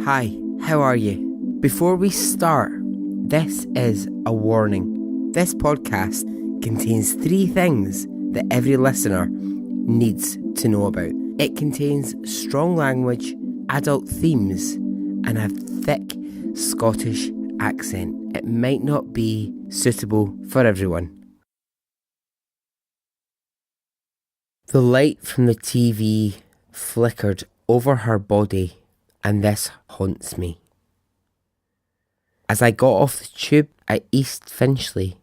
Hi, how are you? Before we start, this is a warning. This podcast contains 3 things that every listener needs to know about. It contains strong language, adult themes, and a thick Scottish accent. It might not be suitable for everyone. The light from the TV flickered over her body, and this haunts me. As I got off the tube at East Finchley,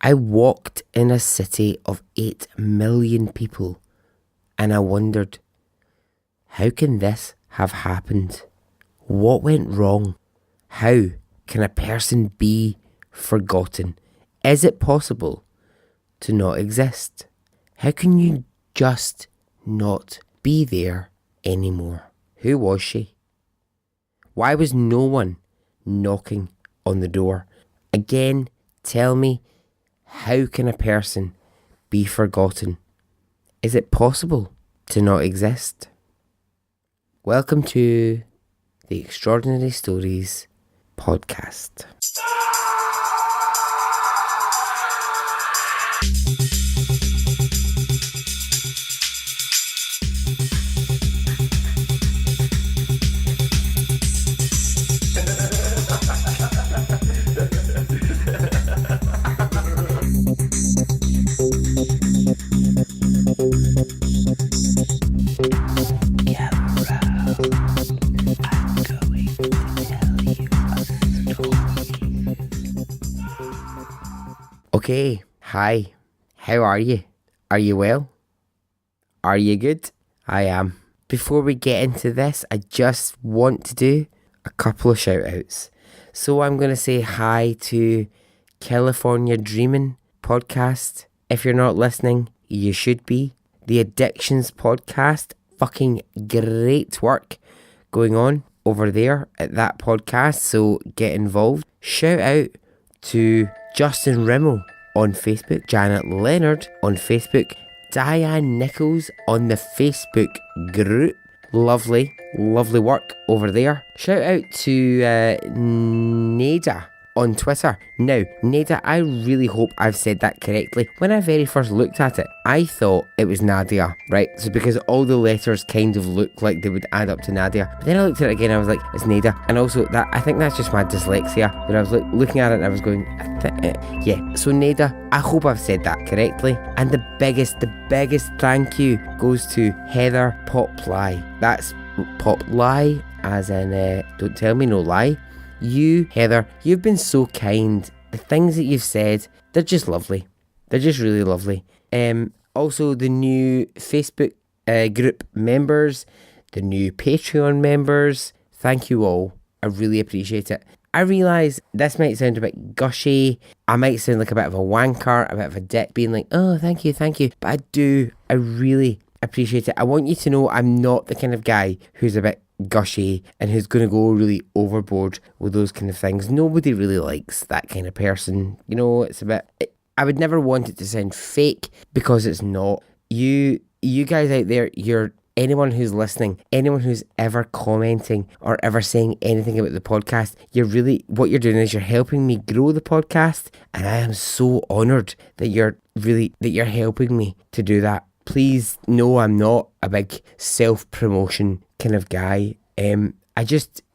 I walked in a city of 8 million people, and I wondered, how can this have happened? What went wrong? How can a person be forgotten? Is it possible to not exist? How can you just not be there anymore? Who was she? Why was no one knocking on the door? Again, tell me, how can a person be forgotten? Is it possible to not exist? Welcome to the Extraordinary Stories podcast. Okay, hi, how are you? Are you well? Are you good? I am. Before we get into this, I just want to do a couple of shout outs. So I'm going to say hi to California Dreamin' podcast. If you're not listening, you should be. The Addictions podcast, fucking great work going on over there at that podcast, so get involved. Shout out to Justin Rimmel on Facebook, Janet Leonard on Facebook, Diane Nichols on the Facebook group. Lovely work over there. Shout out to Nada on Twitter. Now, Nada, I really hope I've said that correctly. When I very first looked at it, I thought it was Nadia, right? So because all the letters kind of look like they would add up to Nadia. But then I looked at it again, I was like, it's Nada. And also, that I think that's just my dyslexia. But I was looking at it and I was going, yeah. So Nada, I hope I've said that correctly. And the biggest thank you goes to Heather Poplie. That's Poplie, as in, don't tell me no lie. You, Heather, you've been so kind. The things that you've said, they're just lovely. They're just really lovely. Also, the new Facebook group members, the new Patreon members, thank you all. I really appreciate it. I realise this might sound a bit gushy. I might sound like a bit of a wanker, a bit of a dick, being like, oh, thank you. But I really appreciate it. I want you to know I'm not the kind of guy who's a bit gushy and who's going to go really overboard with those kind of things. Nobody really likes that kind of person. You know, it's a bit... I would never want it to sound fake because it's not. You guys out there, anyone who's listening, anyone who's ever commenting or ever saying anything about the podcast, what you're doing is you're helping me grow the podcast, and I am so honoured that you're helping me to do that. Please know I'm not a big self-promotion kind of guy.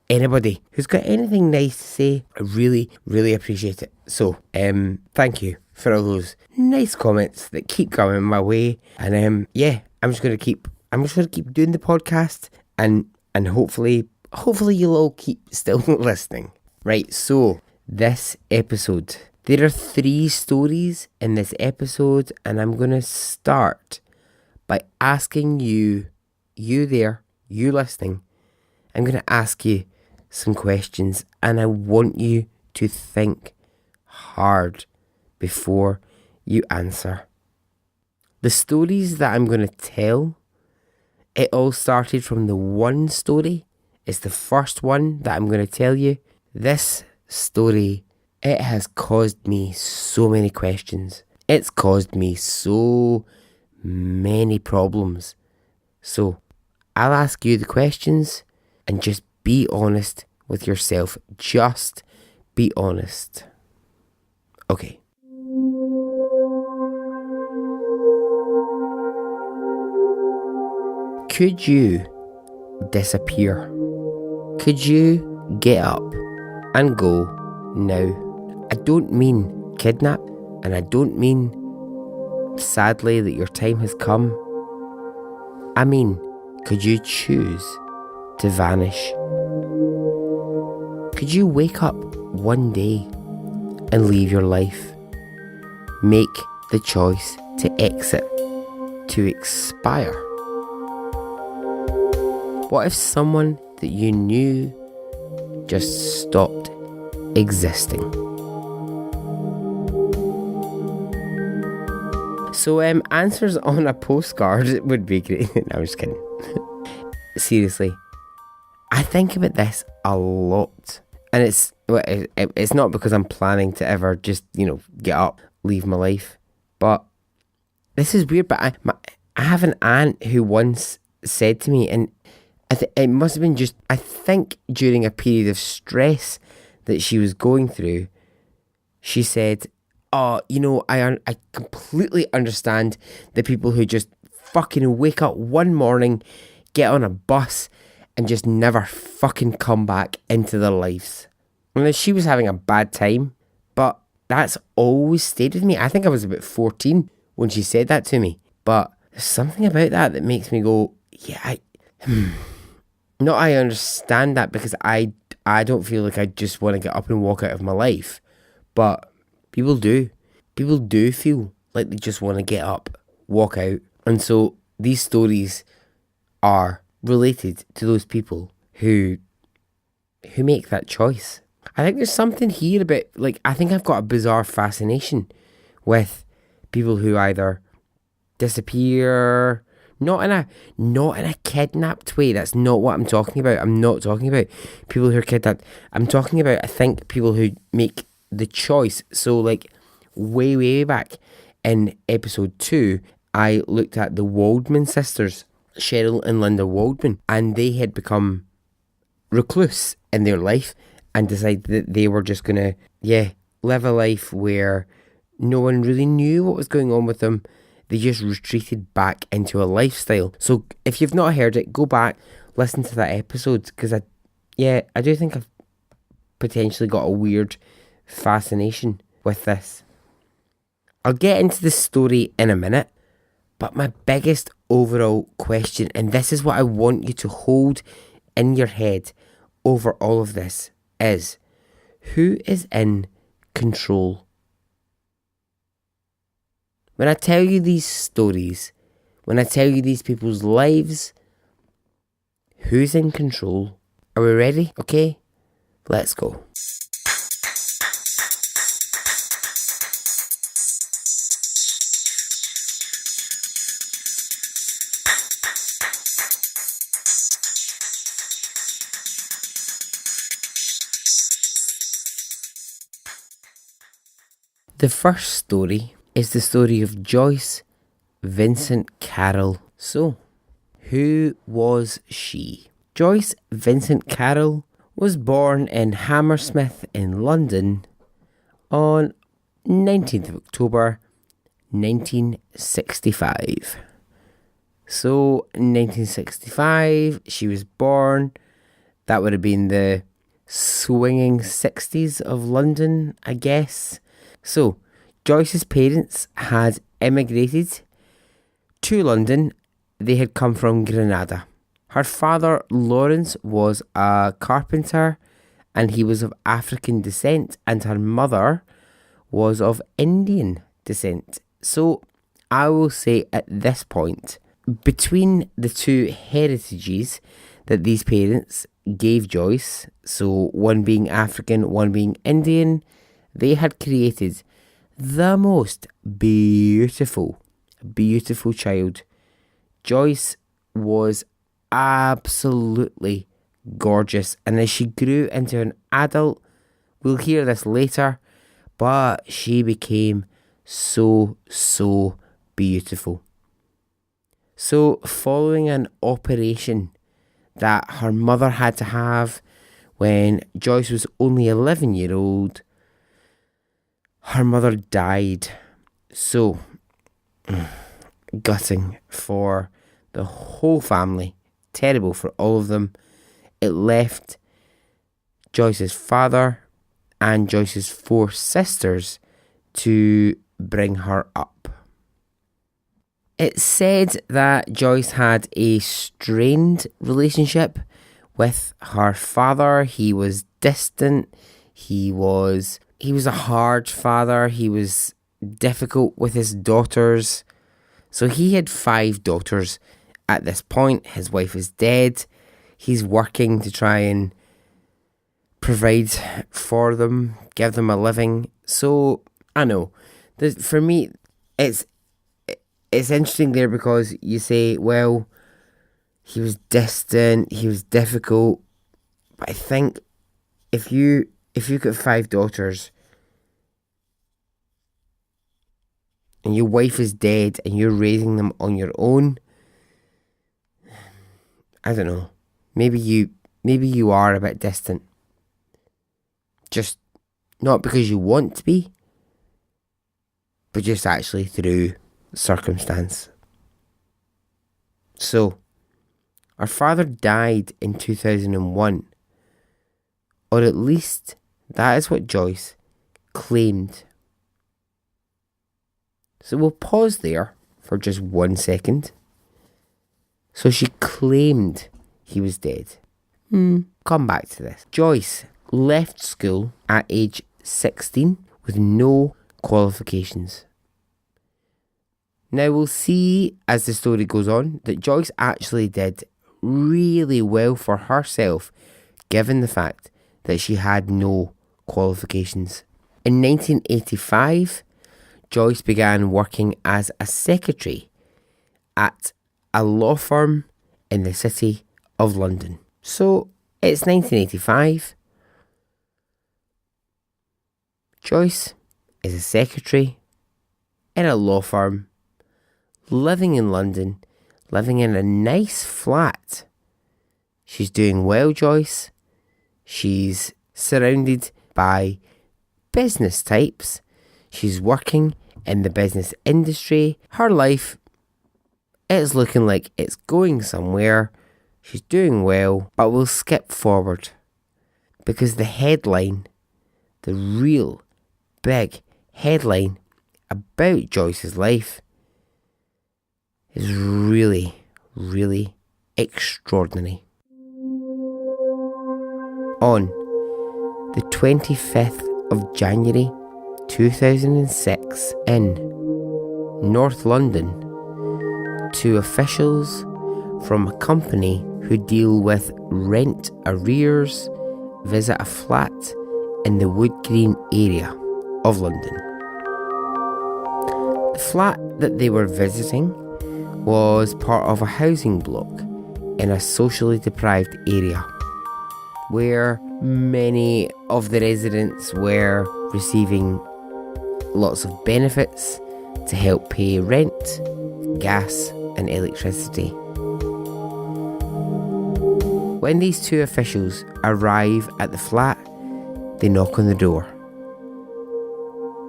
Anybody who's got anything nice to say, I really, really appreciate it. So, thank you for all those nice comments that keep coming my way. And I'm just gonna keep doing the podcast, and hopefully you'll all keep still listening. Right, so this episode, there are 3 stories in this episode, and I'm gonna start by asking you there, you listening, I'm going to ask you some questions, and I want you to think hard before you answer. The stories that I'm going to tell, it all started from the one story. It's the first one that I'm going to tell you. This story, it has caused me so many questions. It's caused me so many problems. So I'll ask you the questions and just be honest with yourself. Just be honest. Okay. Could you disappear? Could you get up and go now? I don't mean kidnap, and I don't mean sadly that your time has come. I mean, could you choose to vanish? Could you wake up one day and leave your life? Make the choice to exit, to expire. What if someone that you knew just stopped existing? So answers on a postcard would be great. No, I'm just kidding. Seriously, I think about this a lot. And it's not because I'm planning to ever just, get up, leave my life. But this is weird, but I have an aunt who once said to me, and it must have been just, I think during a period of stress that she was going through, she said, oh, I completely understand the people who just fucking wake up one morning, get on a bus, and just never fucking come back into their lives. And she was having a bad time, but that's always stayed with me. I think I was about 14 when she said that to me. But there's something about that makes me go, yeah, I understand that, because I don't feel like I just want to get up and walk out of my life. But people do. People do feel like they just want to get up, walk out. And so these stories are related to those people who make that choice. I think there's something here about, I think I've got a bizarre fascination with people who either disappear, not in a kidnapped way. That's not what I'm talking about. I'm not talking about people who are kidnapped. I'm talking about, I think, people who make the choice. So, way, way back in episode 2, I looked at the Waldman sisters, Cheryl and Linda Waldman, and they had become recluse in their life and decided that they were just going to, live a life where no one really knew what was going on with them. They just retreated back into a lifestyle. So if you've not heard it, go back, listen to that episode, because I do think I've potentially got a weird fascination with this. I'll get into the story in a minute, but my biggest overall question, and this is what I want you to hold in your head over all of this, is who is in control? When I tell you these stories, when I tell you these people's lives, who's in control? Are we ready? Okay, let's go. The first story is the story of Joyce Vincent Carroll. So, who was she? Joyce Vincent Carroll was born in Hammersmith in London on 19th of October 1965. So, in 1965, she was born. That would have been the swinging 60s of London, I guess. So, Joyce's parents had immigrated to London. They had come from Grenada. Her father, Lawrence, was a carpenter and he was of African descent, and her mother was of Indian descent. So, I will say at this point, between the two heritages that these parents gave Joyce, so one being African, one being Indian, they had created the most beautiful child. Joyce was absolutely gorgeous, and as she grew into an adult, we'll hear this later, but she became so beautiful. So, following an operation that her mother had to have when Joyce was only 11-year-old. Her mother died. So, gutting for the whole family. Terrible for all of them. It left Joyce's father and Joyce's 4 sisters to bring her up. It's said that Joyce had a strained relationship with her father. He was distant. He was a hard father. He was difficult with his daughters. So he had 5 daughters at this point. His wife is dead. He's working to try and provide for them, give them a living. So I know, for me, it's interesting there because you say, well, he was distant, he was difficult, but I think if you got 5 daughters and your wife is dead and you're raising them on your own, I don't know, maybe you are a bit distant. Just not because you want to be, but just actually through circumstance. So, our father died in 2001, or at least that is what Joyce claimed. So we'll pause there for just 1 second. So she claimed he was dead. Come back to this. Joyce left school at age 16 with no qualifications. Now we'll see as the story goes on that Joyce actually did really well for herself given the fact that she had no qualifications. In 1985, Joyce began working as a secretary at a law firm in the city of London. So it's 1985. Joyce is a secretary in a law firm, living in London, living in a nice flat. She's doing well, Joyce. She's surrounded by business types. She's working in the business industry. Her life is looking like it's going somewhere. She's doing well, but we'll skip forward because the headline, the real big headline about Joyce's life is really, really extraordinary. On the 25th of January 2006 in North London, 2 officials from a company who deal with rent arrears visit a flat in the Wood Green area of London. The flat that they were visiting was part of a housing block in a socially deprived area where many of the residents were receiving lots of benefits to help pay rent, gas and electricity. When these 2 officials arrive at the flat, they knock on the door.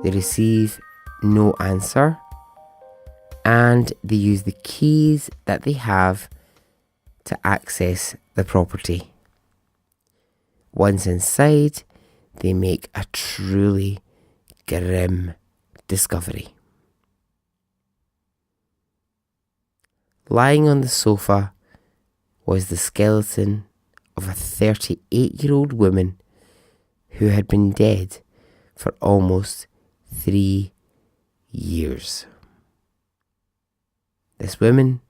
They receive no answer and they use the keys that they have to access the property. Once inside, they make a truly grim discovery. Lying on the sofa was the skeleton of a 38-year-old woman who had been dead for almost 3 years. This woman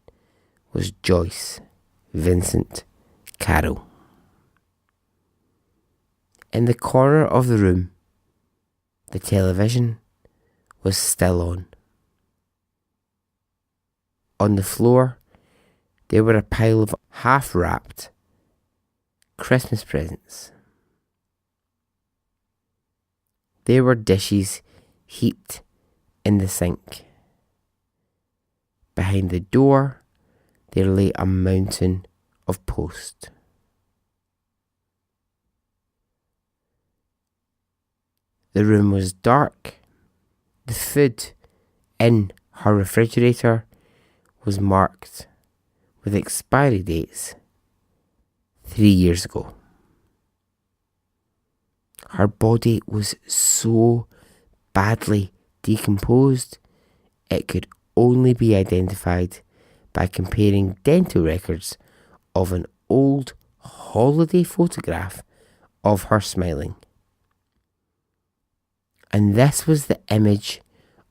was Joyce Vincent Carroll. In the corner of the room, the television was still on. On the floor, there were a pile of half-wrapped Christmas presents. There were dishes heaped in the sink. Behind the door, there lay a mountain of post. The room was dark. The food in her refrigerator was marked with expiry dates 3 years ago. Her body was so badly decomposed, it could only be identified by comparing dental records of an old holiday photograph of her smiling. And this was the image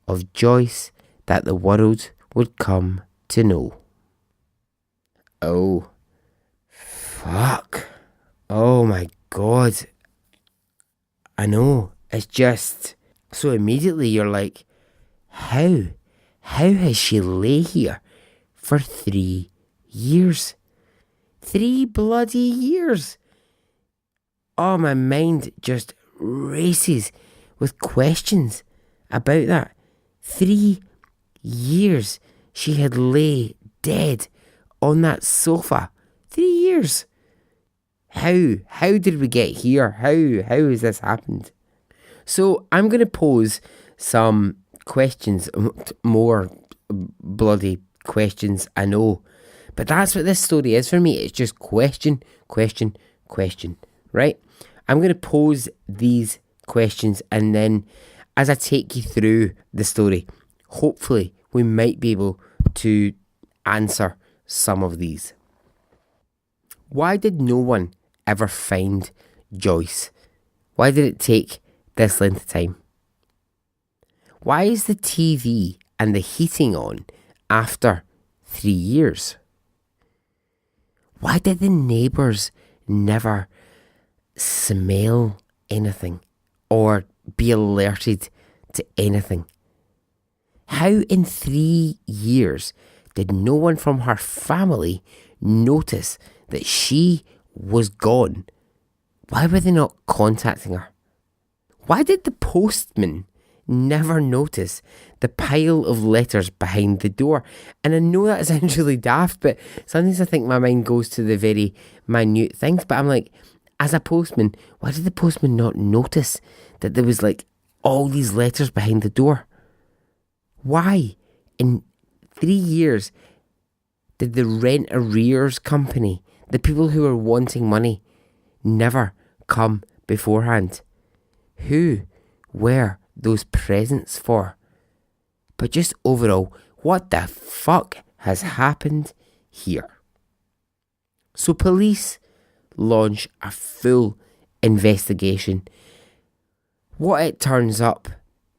of Joyce that the world would come to know. Oh, fuck. Oh my God. I know. It's just... So immediately you're like, how? How has she lay here for 3 years? 3 bloody years. Oh, my mind just races with questions about that. 3 years she had lay dead on that sofa. 3 years. How did we get here? How has this happened? So I'm going to pose some questions, more bloody questions, I know. But that's what this story is for me. It's just question, question, question, right? I'm going to pose these questions, and then as I take you through the story, hopefully we might be able to answer some of these. Why did no one ever find Joyce? Why did it take this length of time? Why is the TV and the heating on after 3 years? Why did the neighbours never smell anything or be alerted to anything? How in 3 years did no one from her family notice that she was gone? Why were they not contacting her? Why did the postman never notice the pile of letters behind the door? And I know that sounds really daft, but sometimes I think my mind goes to the very minute things. But I'm like, as a postman, why did the postman not notice that there was like all these letters behind the door? Why in 3 years did the rent arrears company, the people who were wanting money, never come beforehand? Who were those presents for? But just overall, what the fuck has happened here? So police launch a full investigation. What it turns up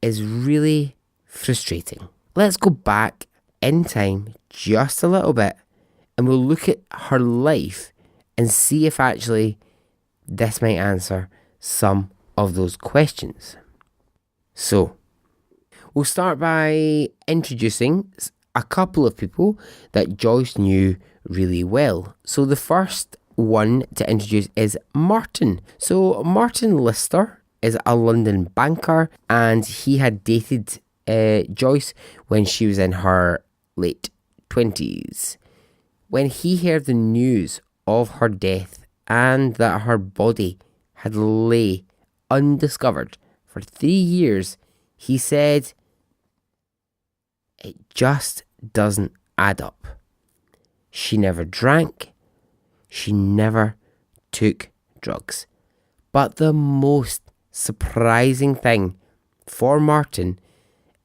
is really frustrating. Let's go back in time just a little bit and we'll look at her life and see if actually this might answer some of those questions. So, we'll start by introducing a couple of people that Joyce knew really well. So the first one to introduce is Martin. So Martin Lister is a London banker, and he had dated Joyce when she was in her late 20s. When he heard the news of her death and that her body had lay undiscovered for 3 years, he said, it just doesn't add up. She never drank. She never took drugs. But the most surprising thing for Martin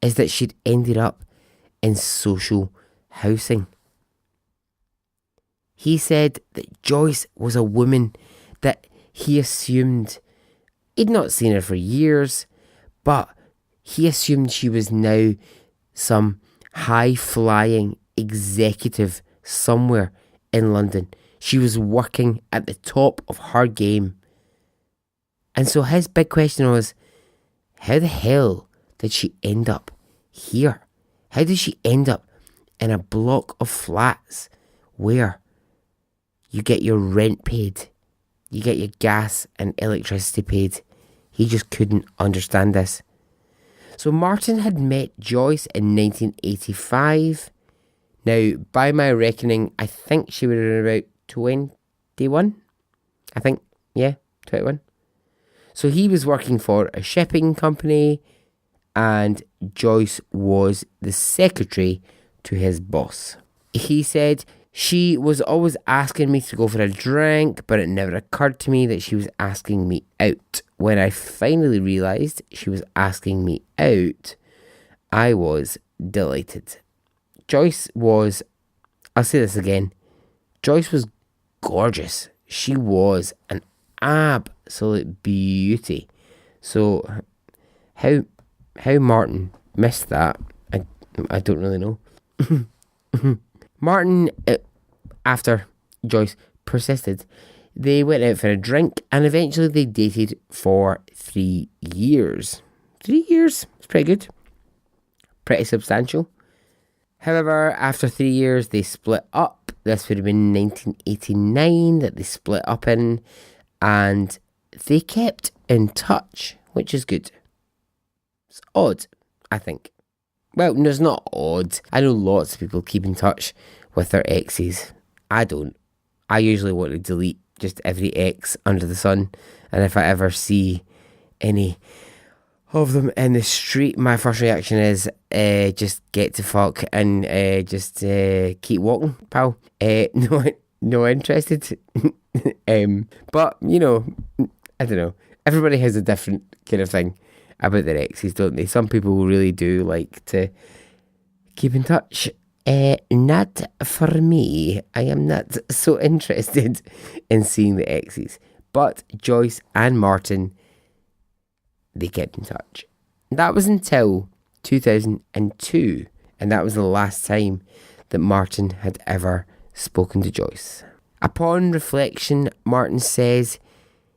is that she'd ended up in social housing. He said that Joyce was a woman that he assumed he'd not seen her for years, but he assumed she was now some high-flying executive somewhere in London. She was working at the top of her game. And so his big question was, how the hell did she end up here? How did she end up in a block of flats where you get your rent paid, you get your gas and electricity paid? He just couldn't understand this. So Martin had met Joyce in 1985. Now, by my reckoning, I think she would have been about 21, I think. Yeah, 21. So he was working for a shipping company, and Joyce was the secretary to his boss. He said, she was always asking me to go for a drink, but it never occurred to me that she was asking me out. When I finally realised she was asking me out, I was delighted. Joyce was, I'll say this again, Joyce was gorgeous. She was an absolute beauty. So how Martin missed that, I don't really know. Martin, after Joyce persisted, they went out for a drink and eventually they dated for 3 years. 3 years? It's pretty good. Pretty substantial. However, after 3 years, they split up. This would have been 1989 that they split up in, and they kept in touch, which is good. It's odd, I think. Well, no, it's not odd. I know lots of people keep in touch with their exes. I don't. I usually want to delete just every ex under the sun, and if I ever see any of them in the street, my first reaction is just get to fuck and just keep walking, pal. No interested. But you know, I don't know. Everybody has a different kind of thing about their exes, don't they? Some people really do like to keep in touch. Not for me. I am not so interested in seeing the exes. But Joyce and Martin, they kept in touch. That was until 2002, and that was the last time that Martin had ever spoken to Joyce. Upon reflection, Martin says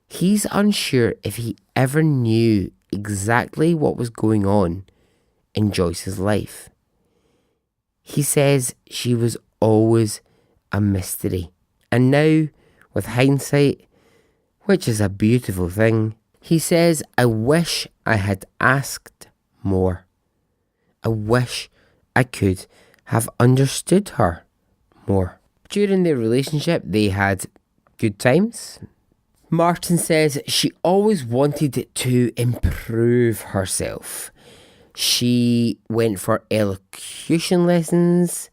he's unsure if he ever knew exactly what was going on in Joyce's life. He says she was always a mystery. And now, with hindsight, which is a beautiful thing, he says, I wish I had asked more. I wish I could have understood her more. During their relationship, they had good times. Martin says she always wanted to improve herself. She went for elocution lessons,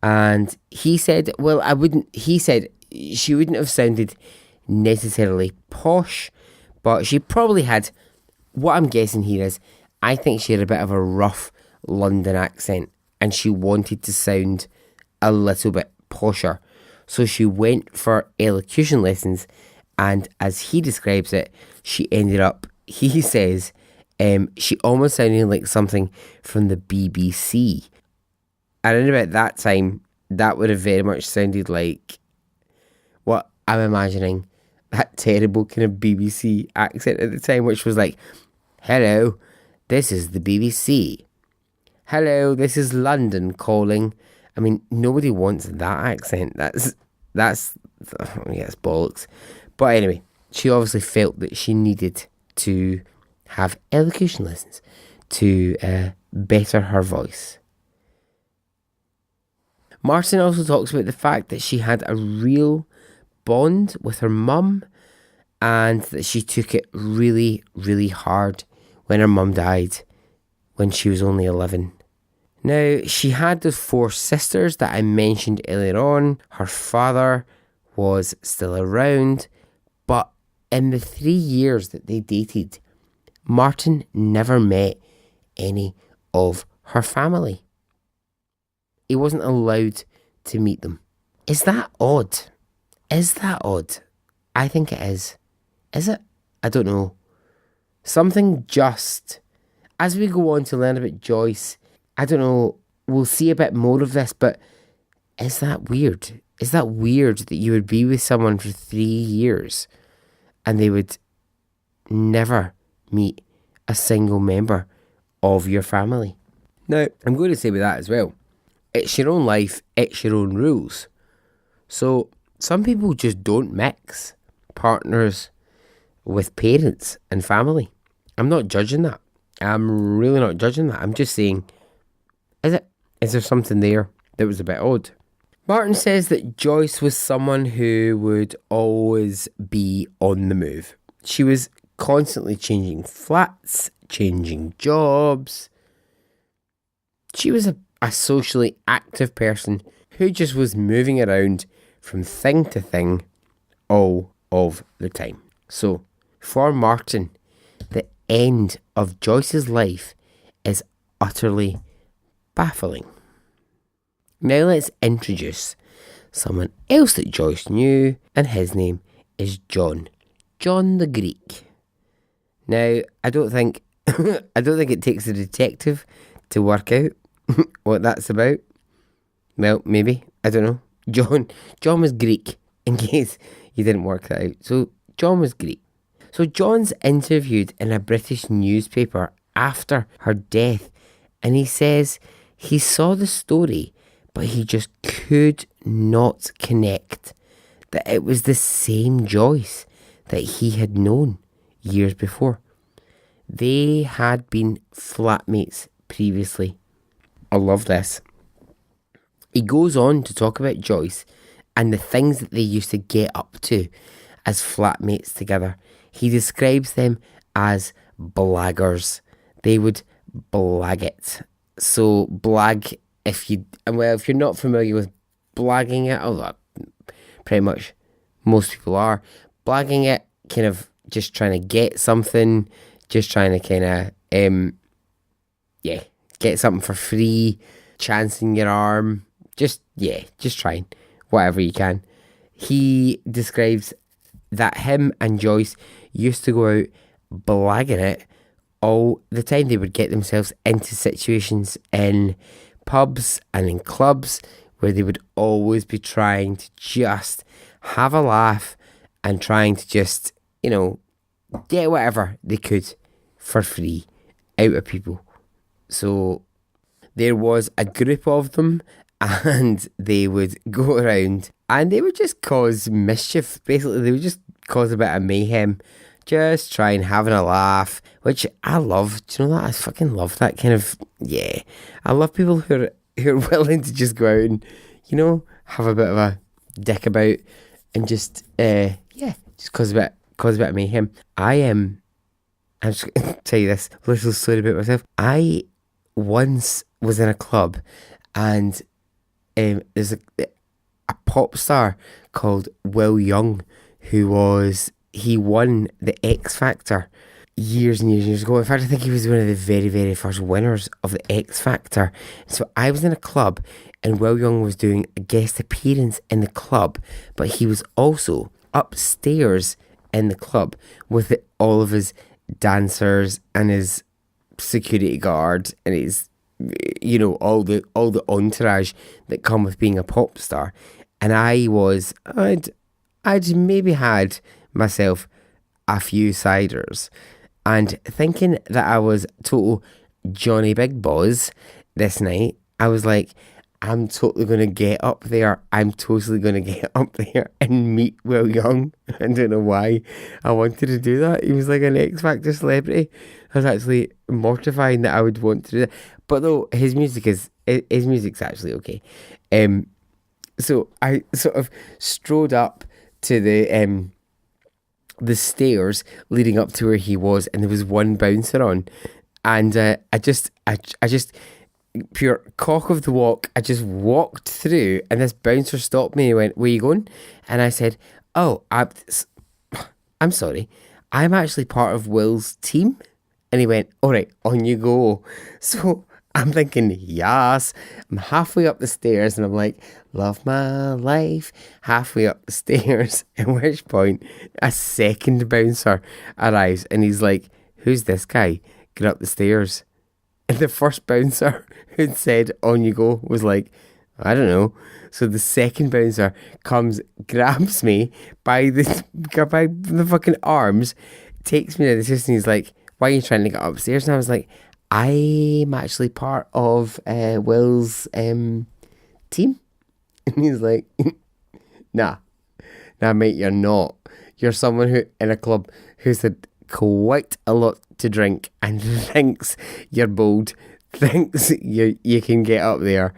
and he said, she wouldn't have sounded necessarily posh, but she probably had, what I'm guessing here is, I think she had a bit of a rough London accent, and she wanted to sound a little bit posher. So she went for elocution lessons, and as he describes it, she ended up, he says, she almost sounded like something from the BBC. And in about that time, that would have very much sounded like what I'm imagining, that terrible kind of BBC accent at the time, which was like, hello, this is the BBC. Hello, this is London calling. I mean, nobody wants that accent. That's it's bollocks. But anyway, she obviously felt that she needed to have elocution lessons to better her voice. Martin also talks about the fact that she had a real bond with her mum, and that she took it really, really hard when her mum died when she was only 11. Now, she had those 4 sisters that I mentioned earlier on. Her father was still around, but in the 3 years that they dated, Martin never met any of her family. He wasn't allowed to meet them. Is that odd? Is that odd? I think it is. Is it? I don't know. Something just... As we go on to learn about Joyce, I don't know, we'll see a bit more of this, but is that weird? Is that weird that you would be with someone for 3 years and they would never meet a single member of your family? Now, I'm going to say with that as well, it's your own life, it's your own rules. So, some people just don't mix partners with parents and family. I'm not judging that. I'm really not judging that. I'm just saying, is there something there that was a bit odd? Martin says that Joyce was someone who would always be on the move. She was constantly changing flats, changing jobs. She was a socially active person who just was moving around from thing to thing all of the time. So, for Martin, the end of Joyce's life is utterly baffling. Now let's introduce someone else that Joyce knew, and his name is John. John the Greek. Now, I don't think it takes a detective to work out what that's about. Well, maybe. I don't know. John was Greek, in case you didn't work that out. So, John was Greek. So, John's interviewed in a British newspaper after her death, and he says he saw the story, but he just could not connect that it was the same Joyce that he had known years before. They had been flatmates previously. I love this. He goes on to talk about Joyce and the things that they used to get up to as flatmates together. He describes them as blaggers. They would blag it. So blag, if you're not familiar with blagging it, although pretty much most people are, blagging it, kind of just trying to get something, just trying to kind of, get something for free, chancing your arm, just trying, whatever you can. He describes that him and Joyce used to go out blagging it all the time. They would get themselves into situations in pubs and in clubs where they would always be trying to just have a laugh and trying to just, get whatever they could for free out of people. So there was a group of them, and they would go around and they would just cause mischief. Basically, they would just cause a bit of mayhem, just trying having a laugh, which I love. Do you know that? I fucking love that kind of, I love people who are willing to just go out and, have a bit of a dick about and just cause a bit of mayhem. I'm just going to tell you this little story about myself. I once was in a club, and there's a pop star called Will Young he won the X Factor years and years ago. In fact, I think he was one of the very, very first winners of the X Factor. So I was in a club, and Will Young was doing a guest appearance in the club, but he was also upstairs in the club with all of his dancers and his security guard and his, all the entourage that come with being a pop star. And I'd maybe had myself a few ciders, and thinking that I was total Johnny Big Boss this night, I was like, I'm totally going to get up there. I'm totally going to get up there and meet Will Young. I don't know why I wanted to do that. He was like an X Factor celebrity. I was actually mortifying that I would want to do that. But though his music's actually okay. So I sort of strode up to the stairs leading up to where he was, and there was one bouncer on, and I just pure cock of the walk, I just walked through, and this bouncer stopped me and he went, "Where you going?" And I said, "Oh, I'm sorry, I'm actually part of Will's team." And he went, "All right, on you go." So I'm thinking, yes. I'm halfway up the stairs, and I'm like, love my life, halfway up the stairs. At which point, a second bouncer arrives, and he's like, "Who's this guy? Get up the stairs." And the first bouncer who'd said, "On you go," was like, "I don't know." So the second bouncer comes, grabs me by the fucking arms, takes me to the stairs, and he's like, "Why are you trying to get upstairs?" And I was like, "I'm actually part of Will's team." And he's like, nah, mate, you're not. You're someone who, in a club, who's had quite a lot to drink and thinks you're bold, thinks you can get up there.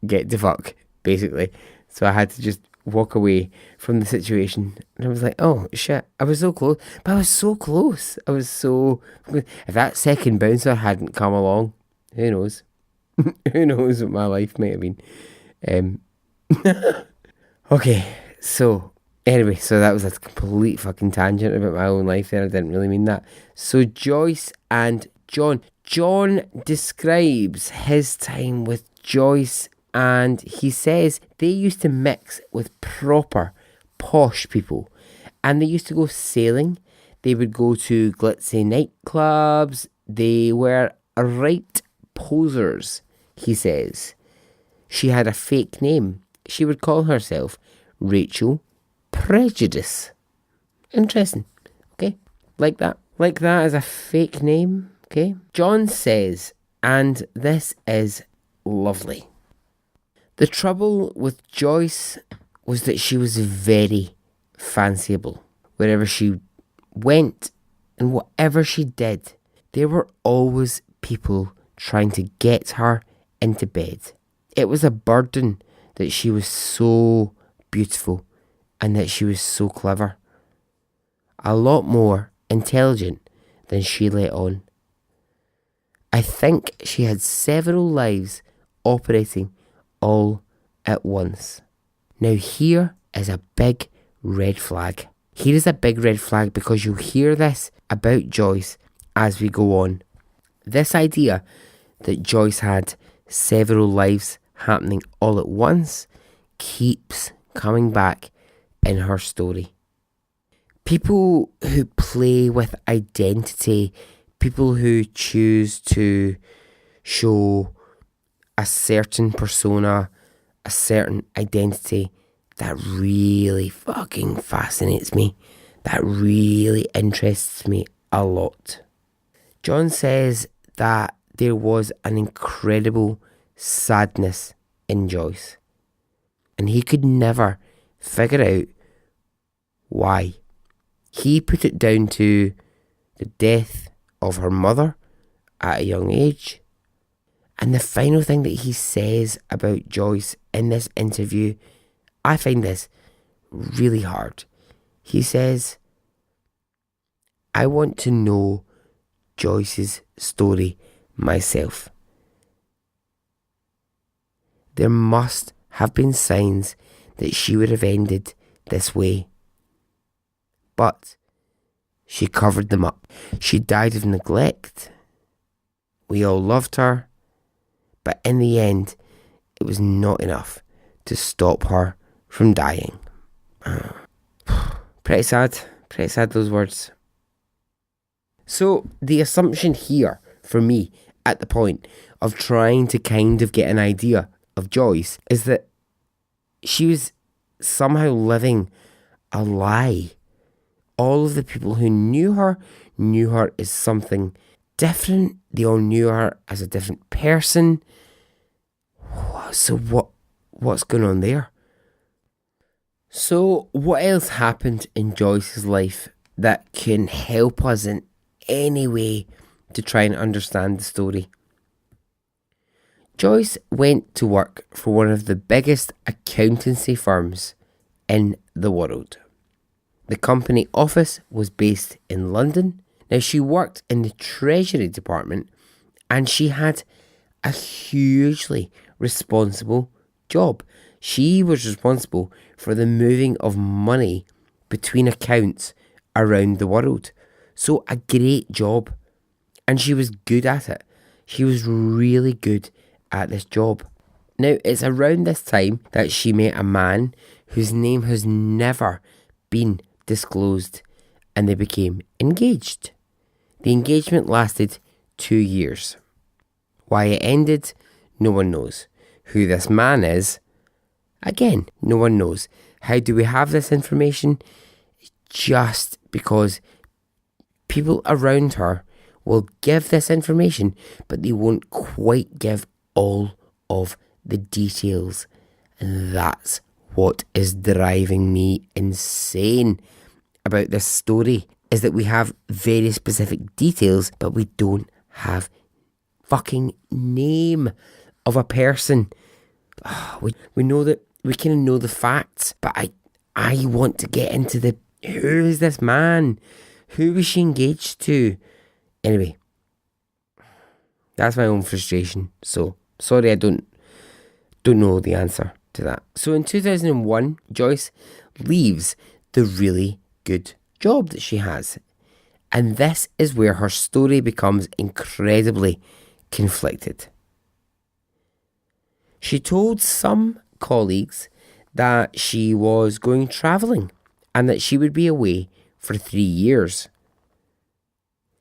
Get the fuck basically. So I had to just walk away from the situation. And I was like, oh shit, I was so close. But I was so close. I was so... If that second bouncer hadn't come along, who knows? Who knows what my life might have been. Okay, so anyway, so that was a complete fucking tangent about my own life there. I didn't really mean that. So Joyce and John. John describes his time with Joyce, and he says they used to mix with proper posh people, and they used to go sailing. They would go to glitzy nightclubs. They were right posers, he says. She had a fake name. She would call herself Rachel Prejudice. Interesting. Okay, like that. Like that as a fake name. Okay. John says, and this is lovely. The trouble with Joyce was that she was very fanciable. Wherever she went and whatever she did, there were always people trying to get her into bed. It was a burden that she was so beautiful and that she was so clever. A lot more intelligent than she let on. I think she had several lives operating all at once. Now here is a big red flag. Here is a big red flag because you'll hear this about Joyce as we go on. This idea that Joyce had several lives happening all at once keeps coming back in her story. People who play with identity, people who choose to show a certain persona, a certain identity, that really fucking fascinates me. That really interests me a lot. John says that there was an incredible sadness in Joyce, and he could never figure out why. He put it down to the death of her mother at a young age. And the final thing that he says about Joyce in this interview, I find this really hard. He says, I want to know Joyce's story myself. There must have been signs that she would have ended this way. But she covered them up. She died of neglect. We all loved her. But in the end, it was not enough to stop her from dying. Pretty sad, those words. So the assumption here, for me, at the point of trying to kind of get an idea of Joyce, is that she was somehow living a lie. All of the people who knew her as something different. They all knew her as a different person. So what's going on there? So what else happened in Joyce's life that can help us in any way to try and understand the story? Joyce went to work for one of the biggest accountancy firms in the world. The company office was based in London. Now she worked in the treasury department and she had a hugely responsible job. She was responsible for the moving of money between accounts around the world. So a great job. And she was good at it. She was really good at this job. Now it's around this time that she met a man whose name has never been disclosed, and they became engaged. The engagement lasted 2 years. Why it ended, no one knows. Who this man is, again, no one knows. How do we have this information? Just because people around her will give this information, but they won't quite give all of the details. And that's what is driving me insane about this story, is that we have very specific details, but we don't have fucking name of a person. We know that we kind of know the facts, but I want to get into the who is this man? Who was she engaged to? Anyway, that's my own frustration. So sorry, I don't know the answer to that. So in 2001, Joyce leaves the really good job that she has. And this is where her story becomes incredibly conflicted. She told some colleagues that she was going travelling and that she would be away for 3 years.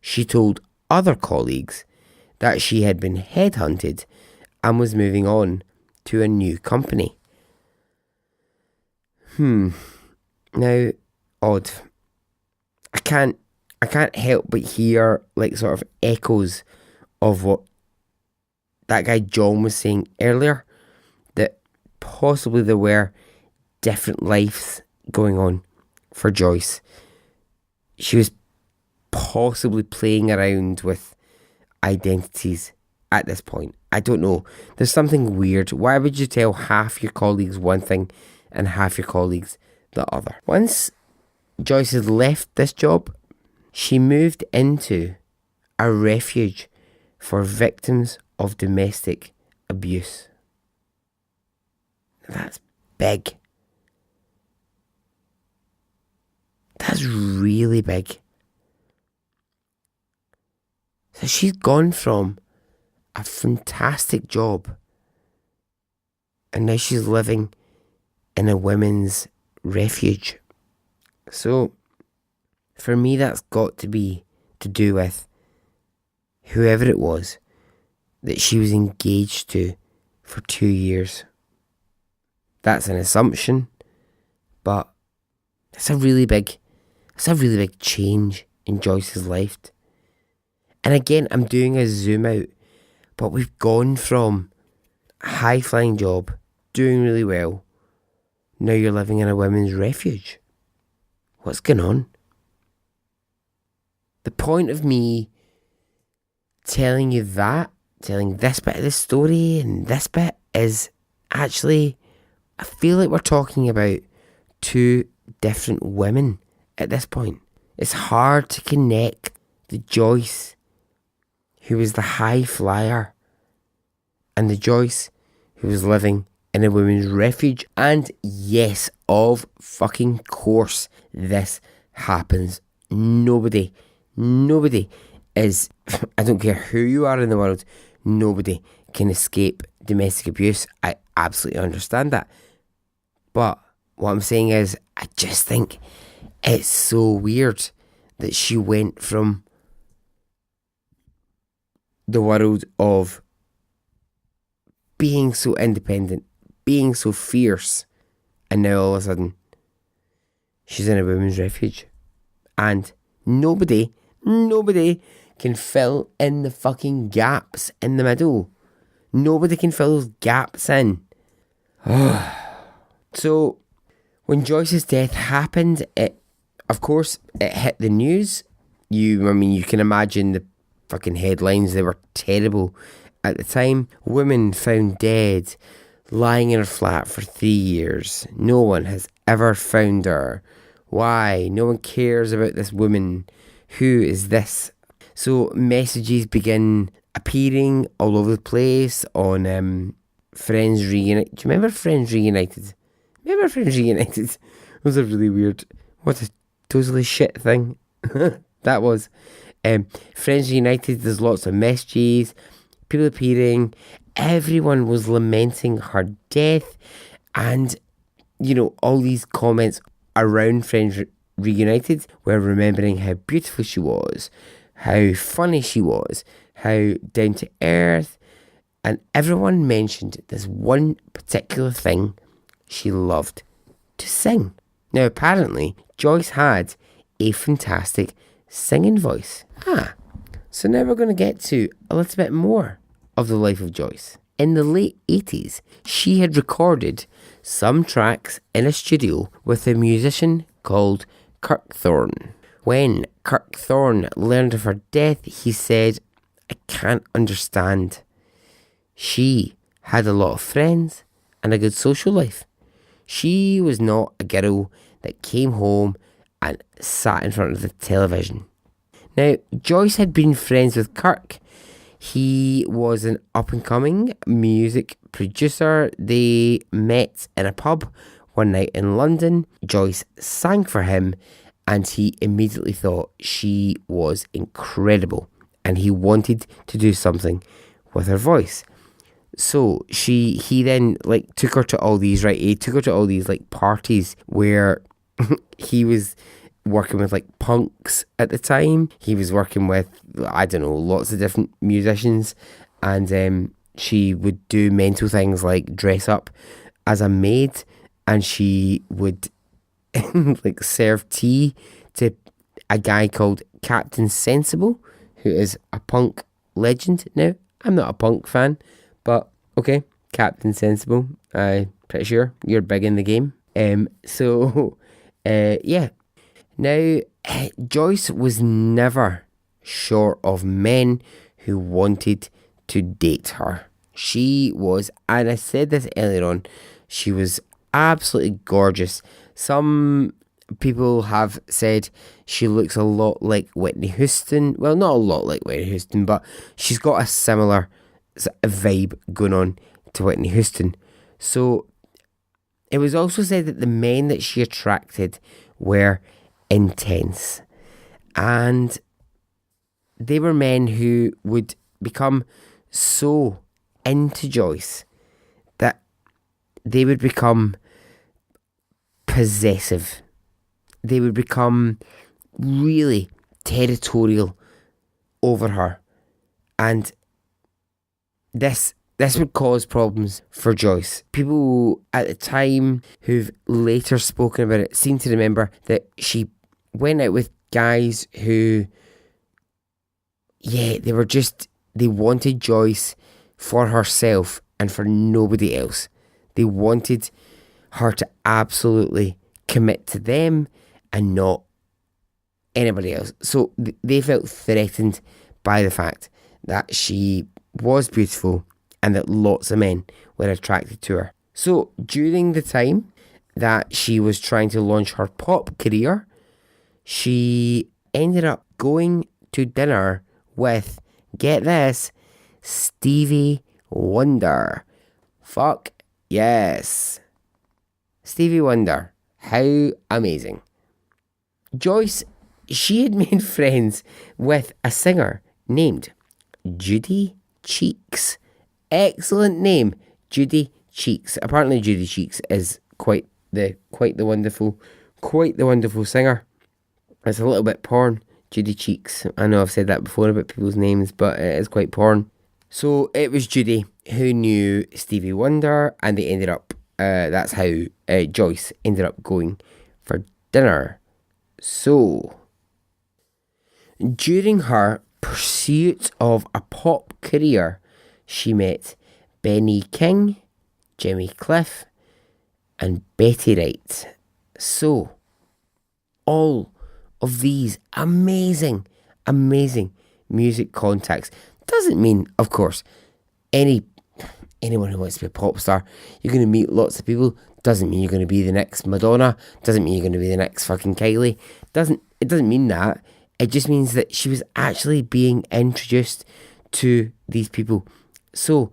She told other colleagues that she had been headhunted and was moving on to a new company. Now, odd. I can't help but hear like sort of echoes of what that guy John was saying earlier, that possibly there were different lives going on for Joyce. She was possibly playing around with identities at this point. I don't know. There's something weird. Why would you tell half your colleagues one thing and half your colleagues the other? Once Joyce had left this job, she moved into a refuge for victims of domestic abuse. That's big. That's really big. So she's gone from a fantastic job and now she's living in a women's refuge. So for me, that's got to be to do with whoever it was that she was engaged to for 2 years. That's an assumption, but it's a really big change in Joyce's life. And again, I'm doing a zoom out, but we've gone from a high-flying job, doing really well, now you're living in a women's refuge. What's going on? The point of me telling you that, telling this bit of the story and this bit is actually, I feel like we're talking about two different women at this point. It's hard to connect the Joyce who was the high flyer and the Joyce who was living in a women's refuge. And yes, of fucking course, this happens. Nobody is, I don't care who you are in the world, nobody can escape domestic abuse. I absolutely understand that. But what I'm saying is, I just think it's so weird that she went from the world of being so independent, being so fierce, and now all of a sudden she's in a women's refuge. And nobody can fill in the fucking gaps in the middle. Nobody can fill those gaps in. So, when Joyce's death happened, it hit the news. You can imagine the fucking headlines. They were terrible at the time. Woman found dead, lying in her flat for 3 years. No one has ever found her. Why? No one cares about this woman. Who is this? So messages begin appearing all over the place on Friends Reunited. Do you remember Friends Reunited? It was a really weird, what a totally shit thing that was. Friends Reunited, there's lots of messages, people appearing, everyone was lamenting her death, and all these comments around Friends Reunited were remembering how beautiful she was, how funny she was, how down to earth, and everyone mentioned this one particular thing: she loved to sing. Now apparently Joyce had a fantastic singing voice. So now we're going to get to a little bit more of the life of Joyce. In the late 80s, she had recorded some tracks in a studio with a musician called Kirk Thorne. When Kirk Thorne learned of her death, he said, "I can't understand. She had a lot of friends and a good social life. She was not a girl that came home and sat in front of the television. Now, Joyce had been friends with Kirk. He was an up-and-coming music producer. They met in a pub one night in London. Joyce sang for him, and he immediately thought she was incredible, and he wanted to do something with her voice. So he then took her to all these, right? He took her to all these parties where he was working with punks at the time. He was working with, I don't know, lots of different musicians, and she would do mental things like dress up as a maid, and she would serve tea to a guy called Captain Sensible, who is a punk legend. Now, I'm not a punk fan, but okay, Captain Sensible, I'm pretty sure you're big in the game. Yeah. Now, Joyce was never short of men who wanted to date her. She was, and I said this earlier on, she was absolutely gorgeous. Some people have said she looks a lot like Whitney Houston. Well, not a lot like Whitney Houston, but she's got a similar vibe going on to Whitney Houston. So it was also said that the men that she attracted were intense, and they were men who would become so into Joyce that they would become possessive. They would become really territorial over her, and this would cause problems for Joyce. People at the time who've later spoken about it seem to remember that she went out with guys who, they wanted Joyce for herself and for nobody else. They wanted her to absolutely commit to them and not anybody else. So they felt threatened by the fact that she was beautiful and that lots of men were attracted to her. So during the time that she was trying to launch her pop career, she ended up going to dinner with, get this, Stevie Wonder. Fuck yes. Stevie Wonder. How amazing. Joyce, she had made friends with a singer named Judy Cheeks. Excellent name, Judy Cheeks. Apparently Judy Cheeks is quite the wonderful singer. It's a little bit porn, Judy Cheeks. I know I've said that before about people's names, but it is quite porn. So it was Judy who knew Stevie Wonder, and they ended up, that's how Joyce ended up going for dinner. So, during her pursuit of a pop career, she met Benny King, Jimmy Cliff, and Betty Wright. So, all of these amazing music contacts doesn't mean, of course, anyone who wants to be a pop star, you're going to meet lots of people. Doesn't mean you're going to be the next Madonna. Doesn't mean you're going to be the next fucking Kylie. It doesn't mean that. It just means that she was actually being introduced to these people. So,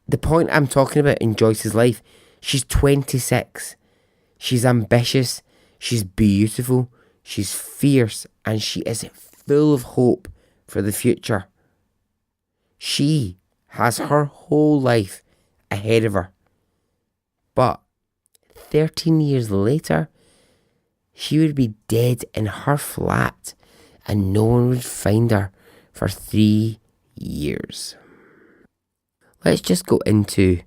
the point I'm talking about in Joyce's life, she's 26. She's ambitious. She's beautiful. She's fierce. And she is full of hope for the future. She has her whole life ahead of her. But 13 years later, she would be dead in her flat and no one would find her for 3 years. Let's just go into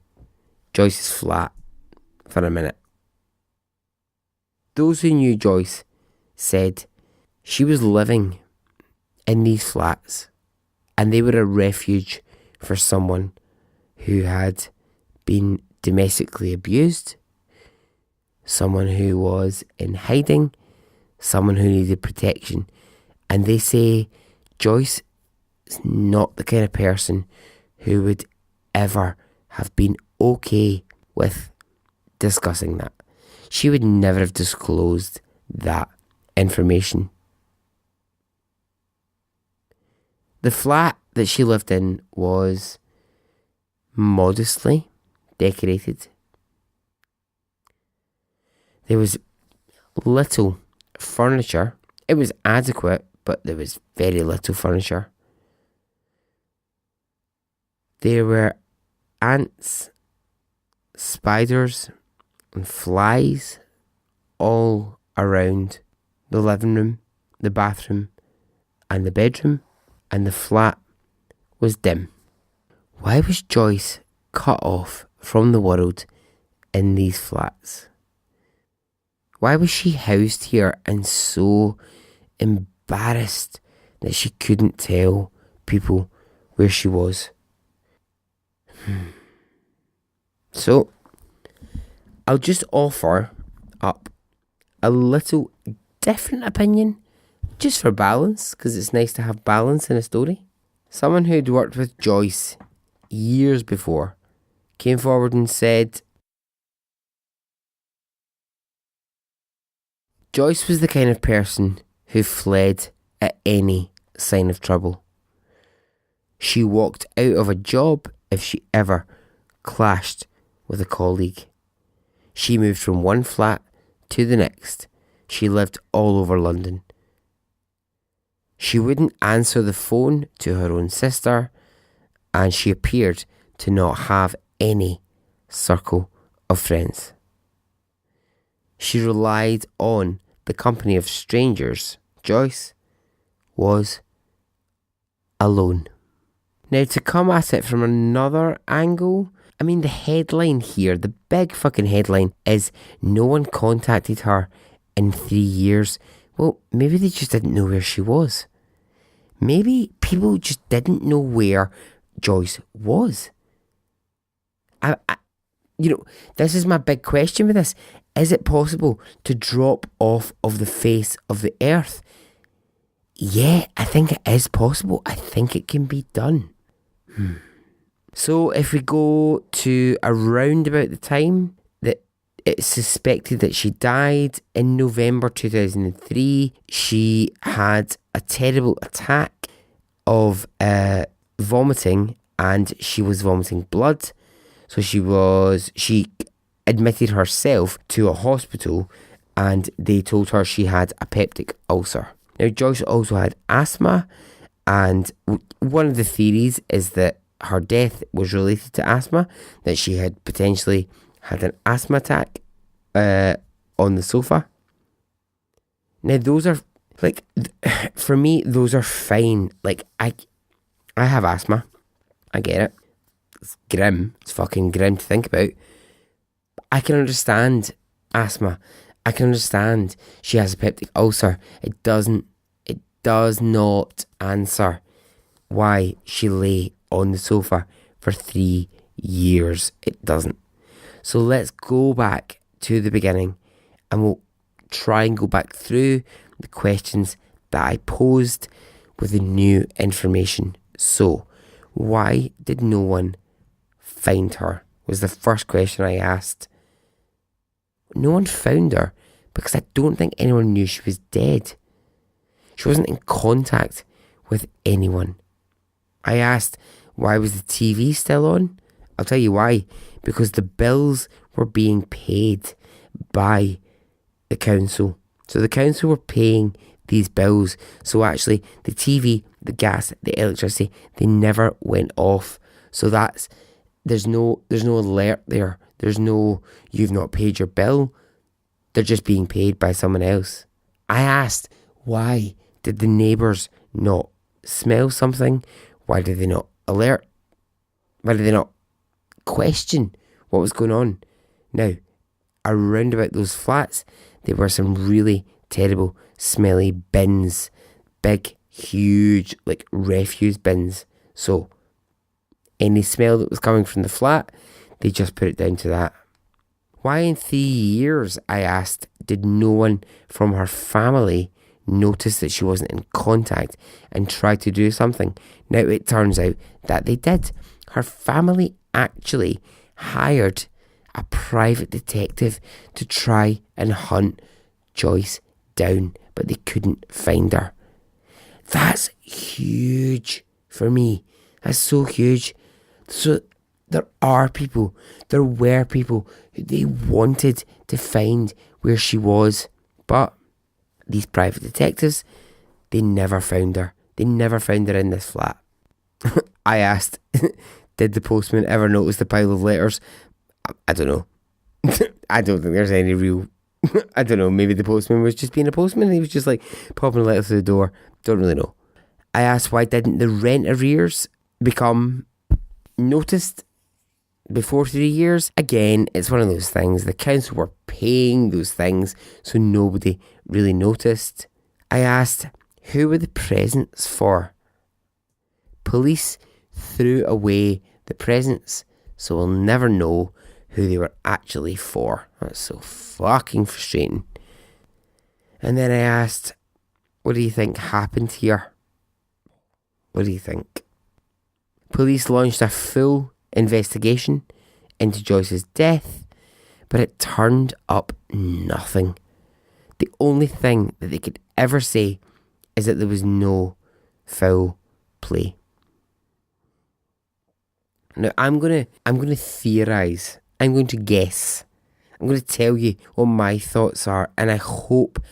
Joyce's flat for a minute. Those who knew Joyce said she was living in these flats and they were a refuge for someone who had been domestically abused, someone who was in hiding, someone who needed protection. And they say Joyce is not the kind of person who would ever have been okay with discussing that. She would never have disclosed that information. The flat that she lived in was modestly decorated. There was little furniture. It was adequate, but there was very little furniture. There were ants, spiders, and flies all around the living room, the bathroom, and the bedroom, and the flat was dim. Why was Joyce cut off from the world in these flats? Why was she housed here and so embarrassed that she couldn't tell people where she was? So, I'll just offer up a little different opinion, just for balance, because it's nice to have balance in a story. Someone who'd worked with Joyce years before came forward and said, Joyce was the kind of person who fled at any sign of trouble. She walked out of a job if she ever clashed with a colleague. She moved from one flat to the next. She lived all over London. She wouldn't answer the phone to her own sister, and she appeared to not have any circle of friends. She relied on the company of strangers. Joyce was alone. Now, to come at it from another angle, I mean, the headline here, the big fucking headline, is no one contacted her in 3 years. Well, maybe they just didn't know where she was. Maybe people just didn't know where Joyce was. This is my big question with this. Is it possible to drop off of the face of the earth? Yeah, I think it is possible. I think it can be done. So if we go to around about the time that it's suspected that she died in November 2003, she had a terrible attack of vomiting, and she was vomiting blood. So she admitted herself to a hospital, and they told her she had a peptic ulcer. Now, Joyce also had asthma, and one of the theories is that her death was related to asthma, that she had potentially had an asthma attack on the sofa. Now, those are, like, for me, those are fine. Like, I have asthma. I get it. It's grim. It's fucking grim to think about. I can understand asthma. I can understand she has a peptic ulcer. It does not answer why she lay on the sofa for 3 years. It doesn't. So let's go back to the beginning, and we'll try and go back through the questions that I posed with the new information. So, why did no one find her? Was the first question I asked. No one found her because I don't think anyone knew she was dead. She wasn't in contact with anyone. I asked, why was the TV still on? I'll tell you why. Because the bills were being paid by the council. So the council were paying these bills. So actually, the TV, the gas, the electricity, they never went off. So there's no alert there. There's no, you've not paid your bill. They're just being paid by someone else. I asked, why did the neighbours not smell something? Why did they not alert? Why did they not question what was going on? Now, around about those flats, there were some really terrible, smelly bins. Big, huge, like refuse bins. So, any smell that was coming from the flat, they just put it down to that. Why in 3 years, I asked, did no one from her family notice that she wasn't in contact and try to do something? Now, it turns out that they did. Her family actually hired a private detective to try and hunt Joyce down, but they couldn't find her. That's huge for me. That's so huge. So there were people who they wanted to find where she was, but these private detectives, they never found her. They never found her in this flat. I asked, did the postman ever notice the pile of letters? I don't know. I don't think there's any real... I don't know, maybe the postman was just being a postman and he was just like popping a letter through the door. Don't really know. I asked, why didn't the rent arrears become noticed before 3 years? Again, it's one of those things. The council were paying those things, so nobody really noticed. I asked, who were the presents for? Police threw away the presents, so we'll never know who they were actually for. That's so fucking frustrating. And then I asked, what do you think happened here? What do you think? Police launched a full investigation into Joyce's death, but it turned up nothing. The only thing that they could ever say is that there was no foul play. Now I'm gonna theorise. I'm going to guess. I'm going to tell you what my thoughts are, and I hope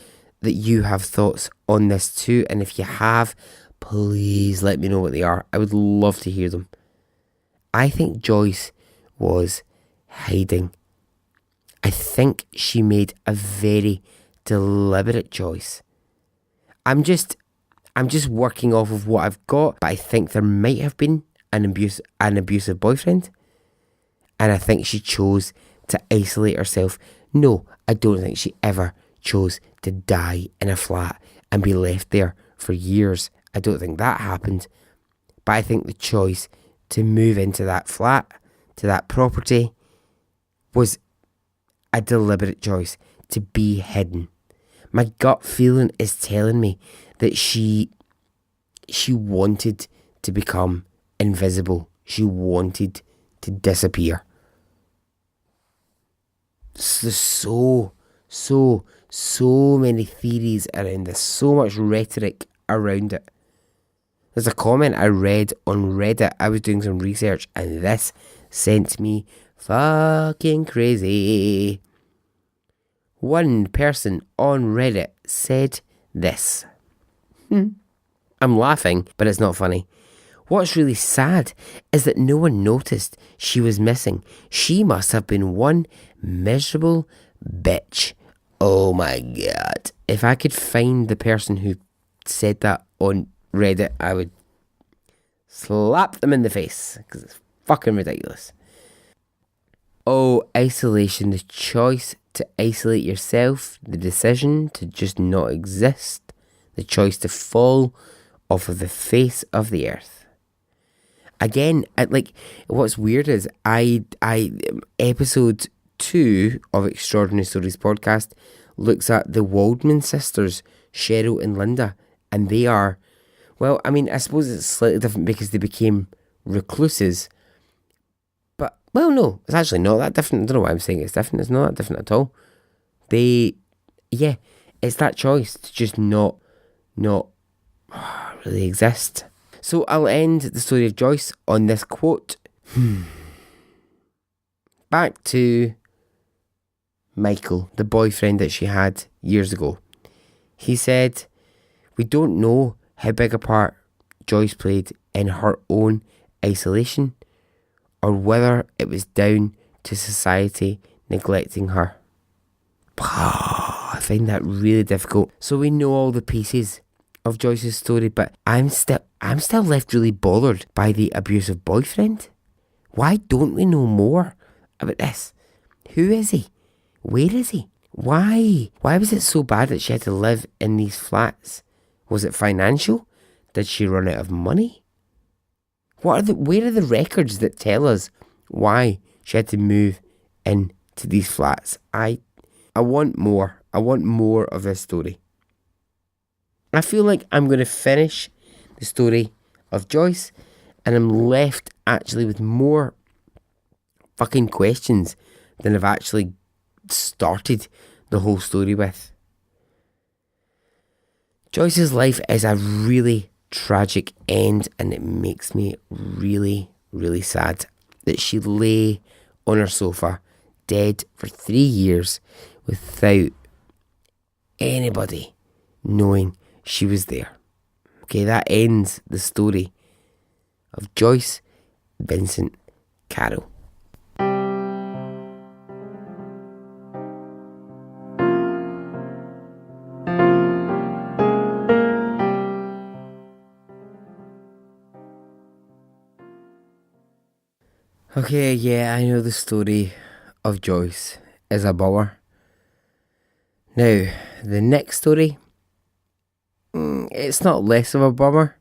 that you have thoughts on this too. And if you have, please let me know what they are. I would love to hear them. I think Joyce was hiding. I think she made a very deliberate choice. I'm just working off of what I've got, but I think there might have been an abusive boyfriend. And I think she chose to isolate herself. No, I don't think she ever chose to die in a flat and be left there for years. I don't think that happened. But I think the choice to move into that flat, to that property, was a deliberate choice to be hidden. My gut feeling is telling me that she wanted to become invisible. She wanted to disappear. There's so many theories around this, so much rhetoric around it. There's a comment I read on Reddit. I was doing some research and this sent me fucking crazy. One person on Reddit said this. I'm laughing, but it's not funny. What's really sad is that no one noticed she was missing. She must have been one miserable bitch. Oh my god. If I could find the person who said that on Reddit, I would slap them in the face, because it's fucking ridiculous. Oh, isolation, the choice to isolate yourself, the decision to just not exist, the choice to fall off of the face of the earth. Again, what's weird is I episode 2 of Extraordinary Stories podcast looks at the Waldman sisters, Cheryl and Linda, and they are, well, I mean, I suppose it's slightly different because they became recluses, but, well, no, it's actually not that different. I don't know why I'm saying it's different. It's not that different at all. It's that choice to just not really exist. So I'll end the story of Joyce on this quote. Back to Michael, the boyfriend that she had years ago. He said, we don't know how big a part Joyce played in her own isolation, or whether it was down to society neglecting her. I find that really difficult. So we know all the pieces of Joyce's story, but I'm still left really bothered by the abusive boyfriend. Why don't we know more about this? Who is he? Where is he? Why? Why was it so bad that she had to live in these flats? Was it financial? Did she run out of money? Where are the records that tell us why she had to move into these flats? I want more. I want more of this story. I feel like I'm going to finish the story of Joyce, and I'm left actually with more fucking questions than I've actually started the whole story with. Joyce's life is a really tragic end, and it makes me really, really sad that she lay on her sofa dead for 3 years without anybody knowing she was there. Okay, that ends the story of Joyce Vincent Carroll. Okay, yeah, I know the story of Joyce is a bummer. Now, the next story, it's not less of a bummer,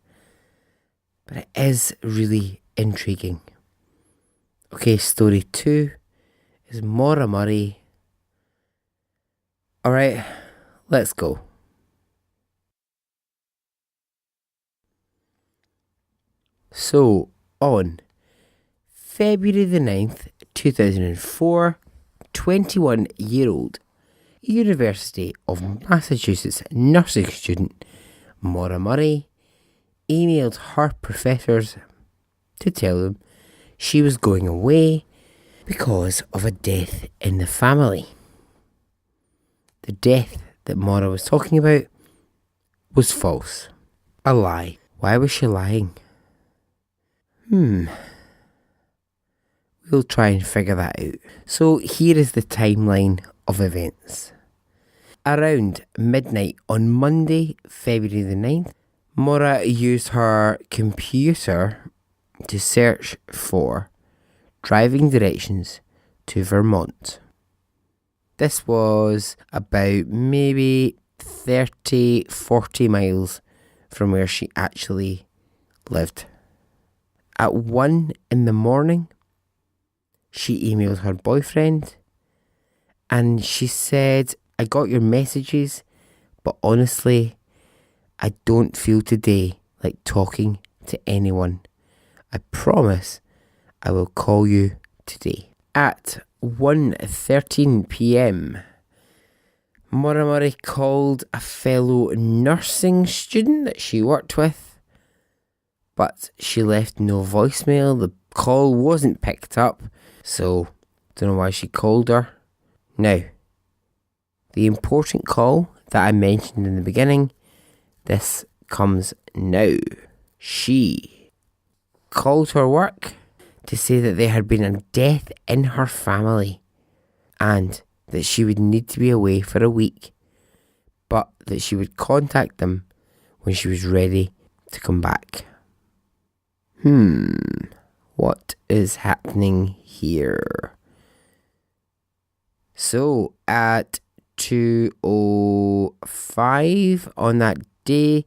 but it is really intriguing. Okay, story 2 is Maura Murray. Alright, let's go. So, on February the 9th, 2004, 21-year-old University of Massachusetts nursing student Maura Murray emailed her professors to tell them she was going away because of a death in the family. The death that Maura was talking about was false. A lie. Why was she lying? We'll try and figure that out. So here is the timeline of events. Around midnight on Monday, February the 9th, Maura used her computer to search for driving directions to Vermont. This was about maybe 30-40 miles from where she actually lived. At 1 in the morning, she emailed her boyfriend and she said, I got your messages, but honestly, I don't feel today like talking to anyone. I promise I will call you today. At 1:13 p.m, Maura Murray called a fellow nursing student that she worked with, but she left no voicemail. The call wasn't picked up, so don't know why she called her. Now, the important call that I mentioned in the beginning, this comes now. She called her work to say that there had been a death in her family and that she would need to be away for a week, but that she would contact them when she was ready to come back. What is happening here? So at 2:05 on that day,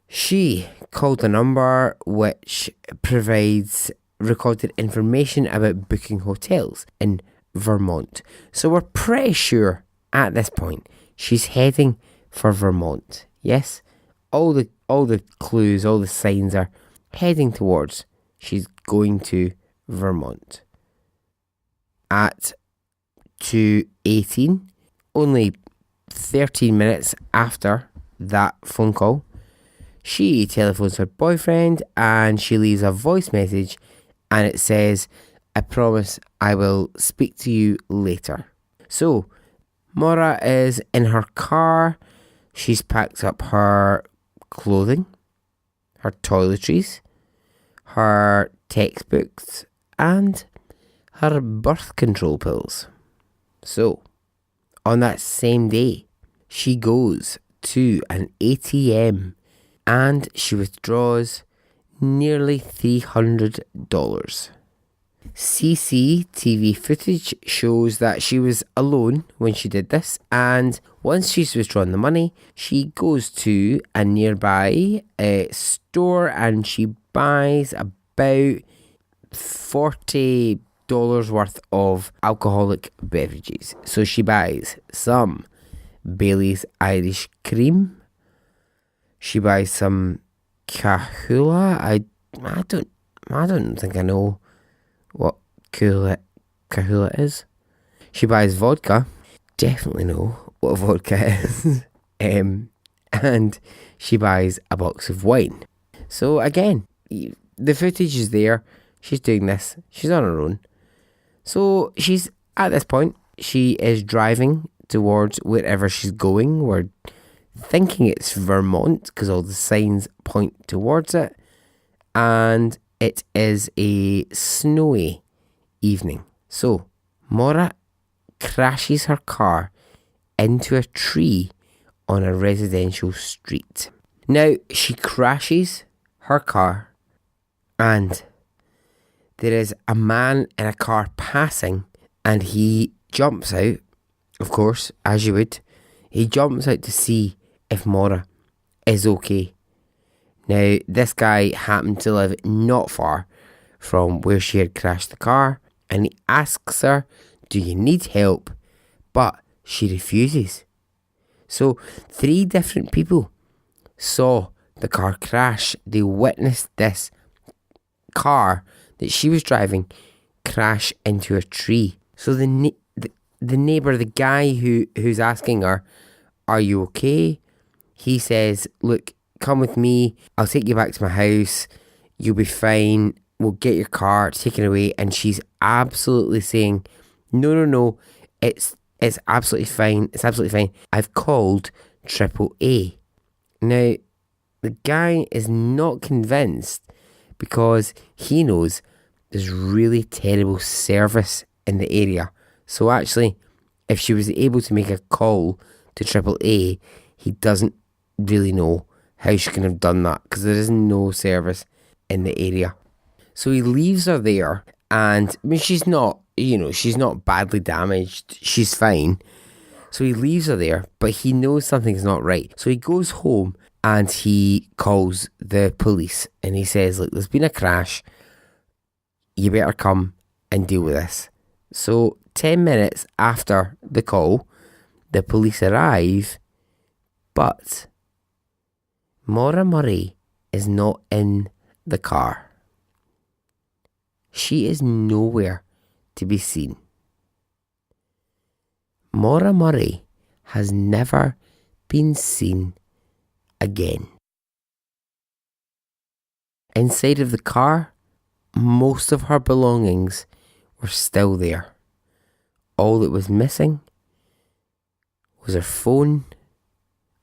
she called a number which provides recorded information about booking hotels in Vermont. So we're pretty sure at this point she's heading for Vermont. Yes, all the clues, all the signs are heading towards she's going to Vermont. At 2:18, only 13 minutes after that phone call, she telephones her boyfriend and she leaves a voice message, and it says, I promise I will speak to you later. So Maura is in her car. She's packed up her clothing, her toiletries, her textbooks, and her birth control pills. So, on that same day, she goes to an ATM and she withdraws nearly $300. CCTV footage shows that she was alone when she did this, and once she's withdrawn the money, she goes to a nearby store and she buys about $40 worth of alcoholic beverages. So she buys some Bailey's Irish Cream. She buys some Kahula. I don't think I know what Kahula is. She buys vodka. Definitely know what vodka is. And she buys a box of wine. So again, the footage is there. She's doing this. She's on her own. So she's at this point. She is driving towards wherever she's going. We're thinking it's Vermont because all the signs point towards it. And it is a snowy evening. So Maura crashes her car into a tree on a residential street. Now, she crashes her car and there is a man in a car passing and he jumps out, of course, as you would. He jumps out to see if Maura is okay. Now, this guy happened to live not far from where she had crashed the car and he asks her, do you need help? But she refuses. So 3 different people saw the car crash. They witnessed this car that she was driving crash into a tree. So the neighbour, the guy who's asking her, are you okay? He says, look, come with me. I'll take you back to my house. You'll be fine. We'll get your car taken away. And she's absolutely saying, no, it's absolutely fine. It's absolutely fine. I've called AAA. Now, the guy is not convinced because he knows there's really terrible service in the area. So actually, if she was able to make a call to AAA, he doesn't really know how she can have done that because there is no service in the area. So he leaves her there, and I mean, she's not badly damaged. She's fine. So he leaves her there, but he knows something's not right. So he goes home and he calls the police and he says, look, there's been a crash. You better come and deal with this. So 10 minutes after the call, the police arrive, but Maura Murray is not in the car. She is nowhere to be seen. Maura Murray has never been seen again. Inside of the car, most of her belongings were still there. All that was missing was her phone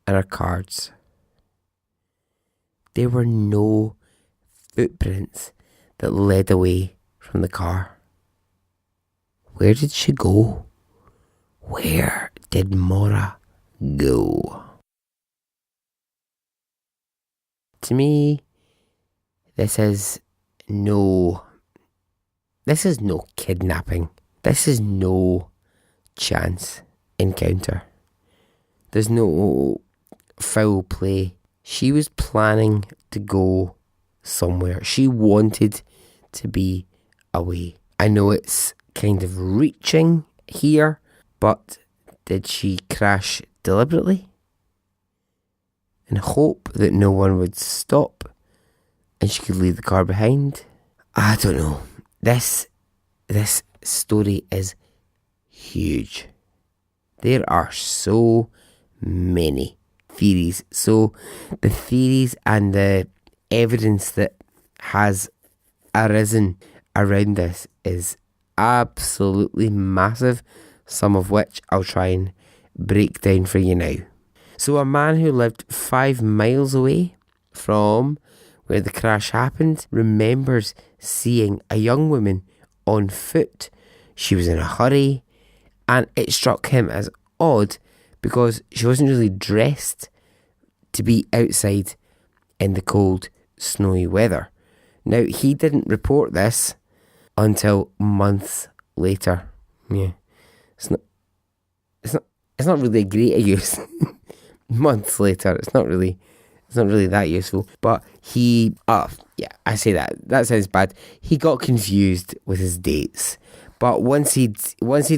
and her cards. There were no footprints that led away from the car. Where did she go? Where did Maura go? To me, this is no kidnapping. This is no chance encounter. There's no foul play. She was planning to go somewhere. She wanted to be away. I know it's kind of reaching here, but did she crash deliberately in hope that no one would stop and she could leave the car behind? I don't know. This story is huge. There are so many theories. So the theories and the evidence that has arisen around this is absolutely massive, some of which I'll try and break down for you now. So a man who lived 5 miles away from where the crash happened remembers seeing a young woman on foot. She was in a hurry, and it struck him as odd because she wasn't really dressed to be outside in the cold, snowy weather. Now, he didn't report this until months later. Yeah, it's not really a great use. Months later, it's not really that useful. But I say that sounds bad. He got confused with his dates. But once he'd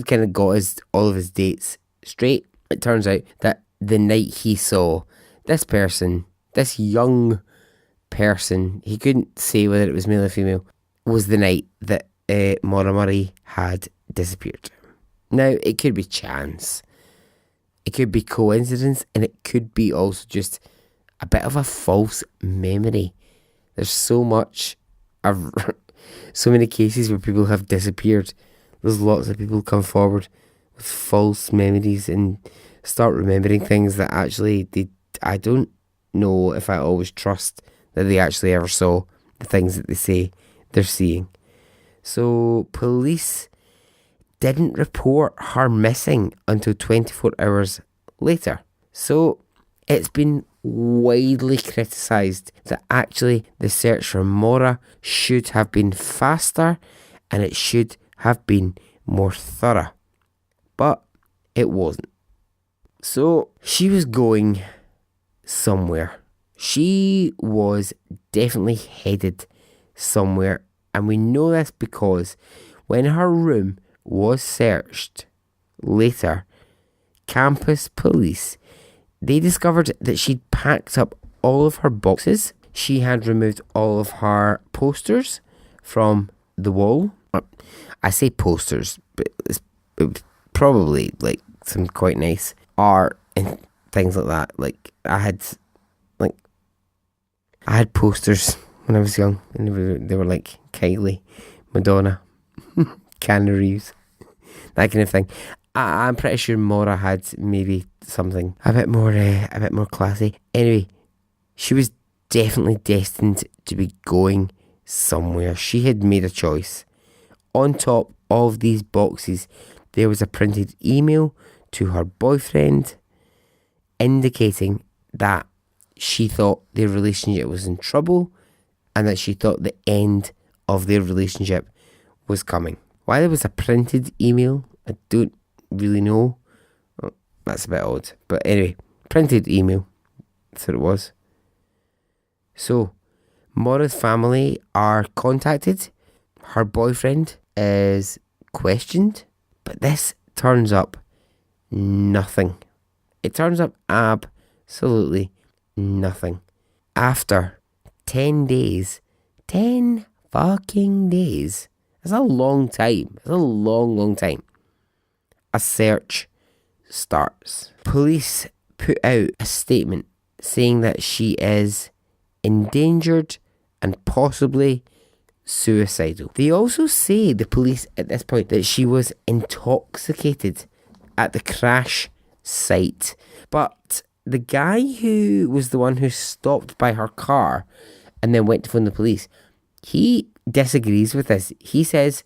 kind of got all of his dates straight, it turns out that the night he saw this person, this young person, he couldn't say whether it was male or female, was the night that Maura Murray had disappeared. Now, it could be chance, it could be coincidence, and it could be also just a bit of a false memory. There's so many cases where people have disappeared. There's lots of people come forward with false memories and start remembering things that actually I don't know if I always trust that they actually ever saw the things that they say they're seeing. So police didn't report her missing until 24 hours later. So it's been widely criticised that actually the search for Maura should have been faster and it should have been more thorough. But it wasn't. So she was going somewhere. She was definitely headed somewhere. And we know this because when her room was searched later, campus police, they discovered that she'd packed up all of her boxes. She had removed all of her posters from the wall. I say posters, but it was probably like some quite nice art and things like that. Like I had posters when I was young, and they were like Kylie, Madonna, Keanu Reeves, that kind of thing. I'm pretty sure Maura had maybe something a bit more classy. Anyway, she was definitely destined to be going somewhere. She had made a choice. On top of these boxes, there was a printed email to her boyfriend indicating that she thought their relationship was in trouble and that she thought the end of their relationship was coming. Why there was a printed email, I don't really know. Oh, that's a bit odd. But anyway, printed email. That's what it was. So, Maura's family are contacted. Her boyfriend is questioned. But this turns up nothing. It turns up absolutely nothing. After 10 days, 10 fucking days. That's a long time. It's a long time. A search starts. Police put out a statement saying that she is endangered and possibly suicidal. They also say, the police at this point, that she was intoxicated at the crash site. But the guy who was the one who stopped by her car and then went to phone the police, he disagrees with this. He says,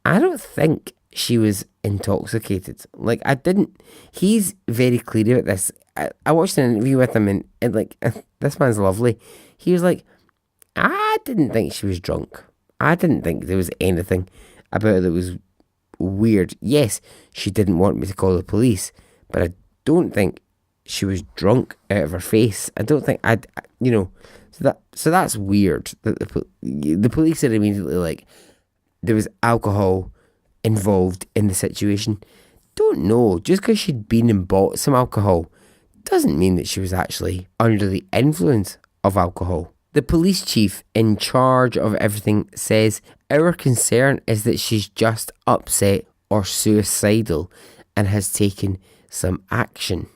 I don't think she was intoxicated. Like, he's very clear about this. I watched an interview with him and like, this man's lovely. He was like, I didn't think she was drunk. I didn't think there was anything about it that was weird. Yes, she didn't want me to call the police, but I don't think she was drunk out of her face. I don't think so that's weird. The police are immediately like, there was alcohol involved in the situation. Don't know. Just because she'd been and bought some alcohol doesn't mean that she was actually under the influence of alcohol. The police chief in charge of everything says, our concern is that she's just upset or suicidal and has taken some action.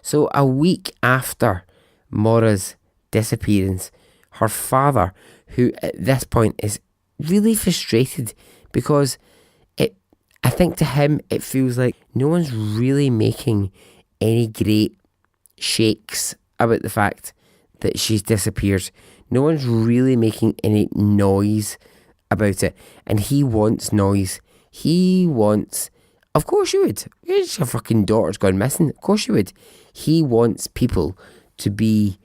So a week after Maura's disappearance, her father, who at this point is really frustrated because I think to him it feels like no one's really making any great shakes about the fact that she's disappeared. No one's really making any noise about it, and he wants noise. He wants, of course you would. Your fucking daughter's gone missing. Of course you would. He wants people to be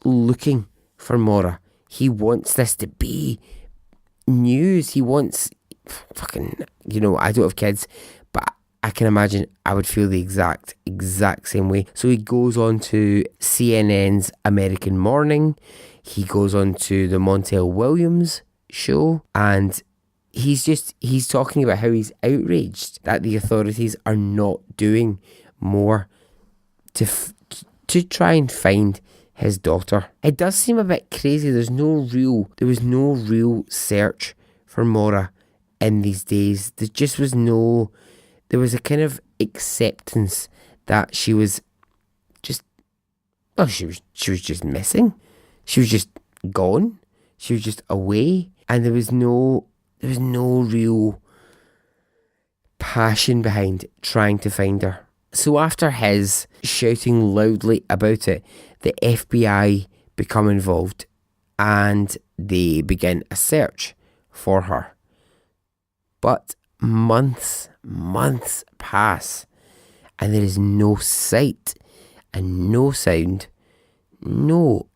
looking for Maura. He wants this to be news. He wants fucking, I don't have kids, but I can imagine I would feel the exact same way. So he goes on to CNN's American Morning. He goes on to the Montel Williams show, and he's talking about how he's outraged that the authorities are not doing more to try and find his daughter. It does seem a bit crazy. There was no real search for Maura in these days. There there was a kind of acceptance that she was just, well, she was just missing. She was just gone. She was just away. And there was no real passion behind trying to find her. So after his shouting loudly about it, the FBI become involved and they begin a search for her. But months pass and there is no sight and no sound, no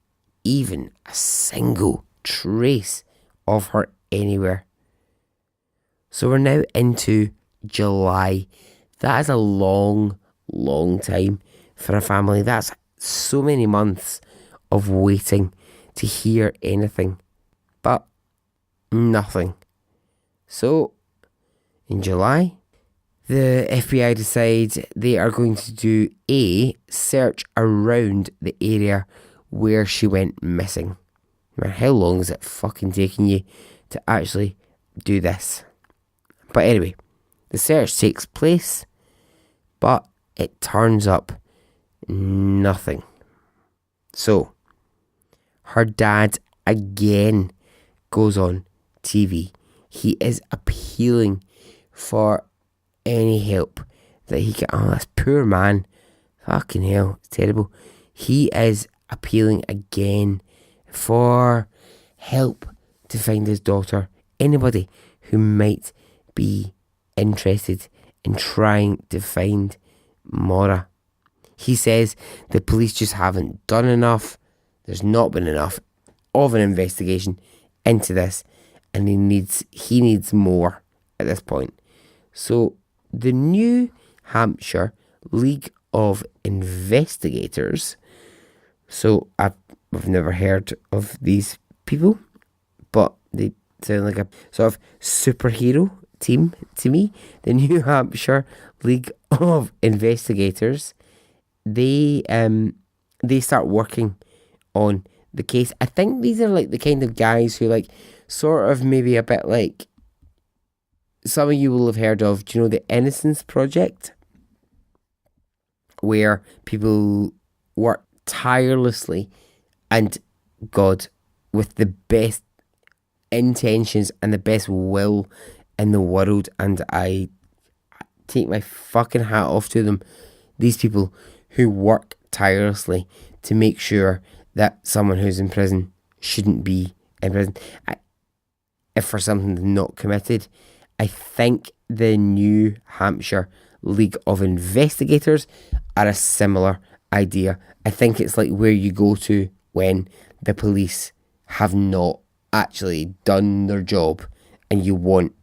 even a single trace of her anywhere. So we're now into July. That is a long time for a family. That's so many months of waiting to hear anything, but nothing. So in July, the FBI decide they are going to do a search around the area where she went missing. Now, how long is it fucking taking you to actually do this? But anyway, the search takes place, but it turns up nothing. So, her dad again goes on TV. He is appealing for any help that he can. Oh, this poor man. Fucking hell, it's terrible. He is appealing again for help to find his daughter. Anybody who might be interested in trying to find Maura. He says the police just haven't done enough. There's not been enough of an investigation into this, and he needs more at this point. So the New Hampshire League of Investigators. So I've never heard of these people, but they sound like a sort of superhero team to me. The New Hampshire League of Investigators. They start working on the case. I think these are like the kind of guys who like sort of maybe a bit like some of you will have heard of, do you know the Innocence Project? Where people work tirelessly and God with the best intentions and the best will in the world, and I take my fucking hat off to them. These people who work tirelessly to make sure that someone who's in prison shouldn't be in prison if for something not committed. I think the New Hampshire League of Investigators are a similar idea. I think it's like where you go to when the police have not actually done their job and you want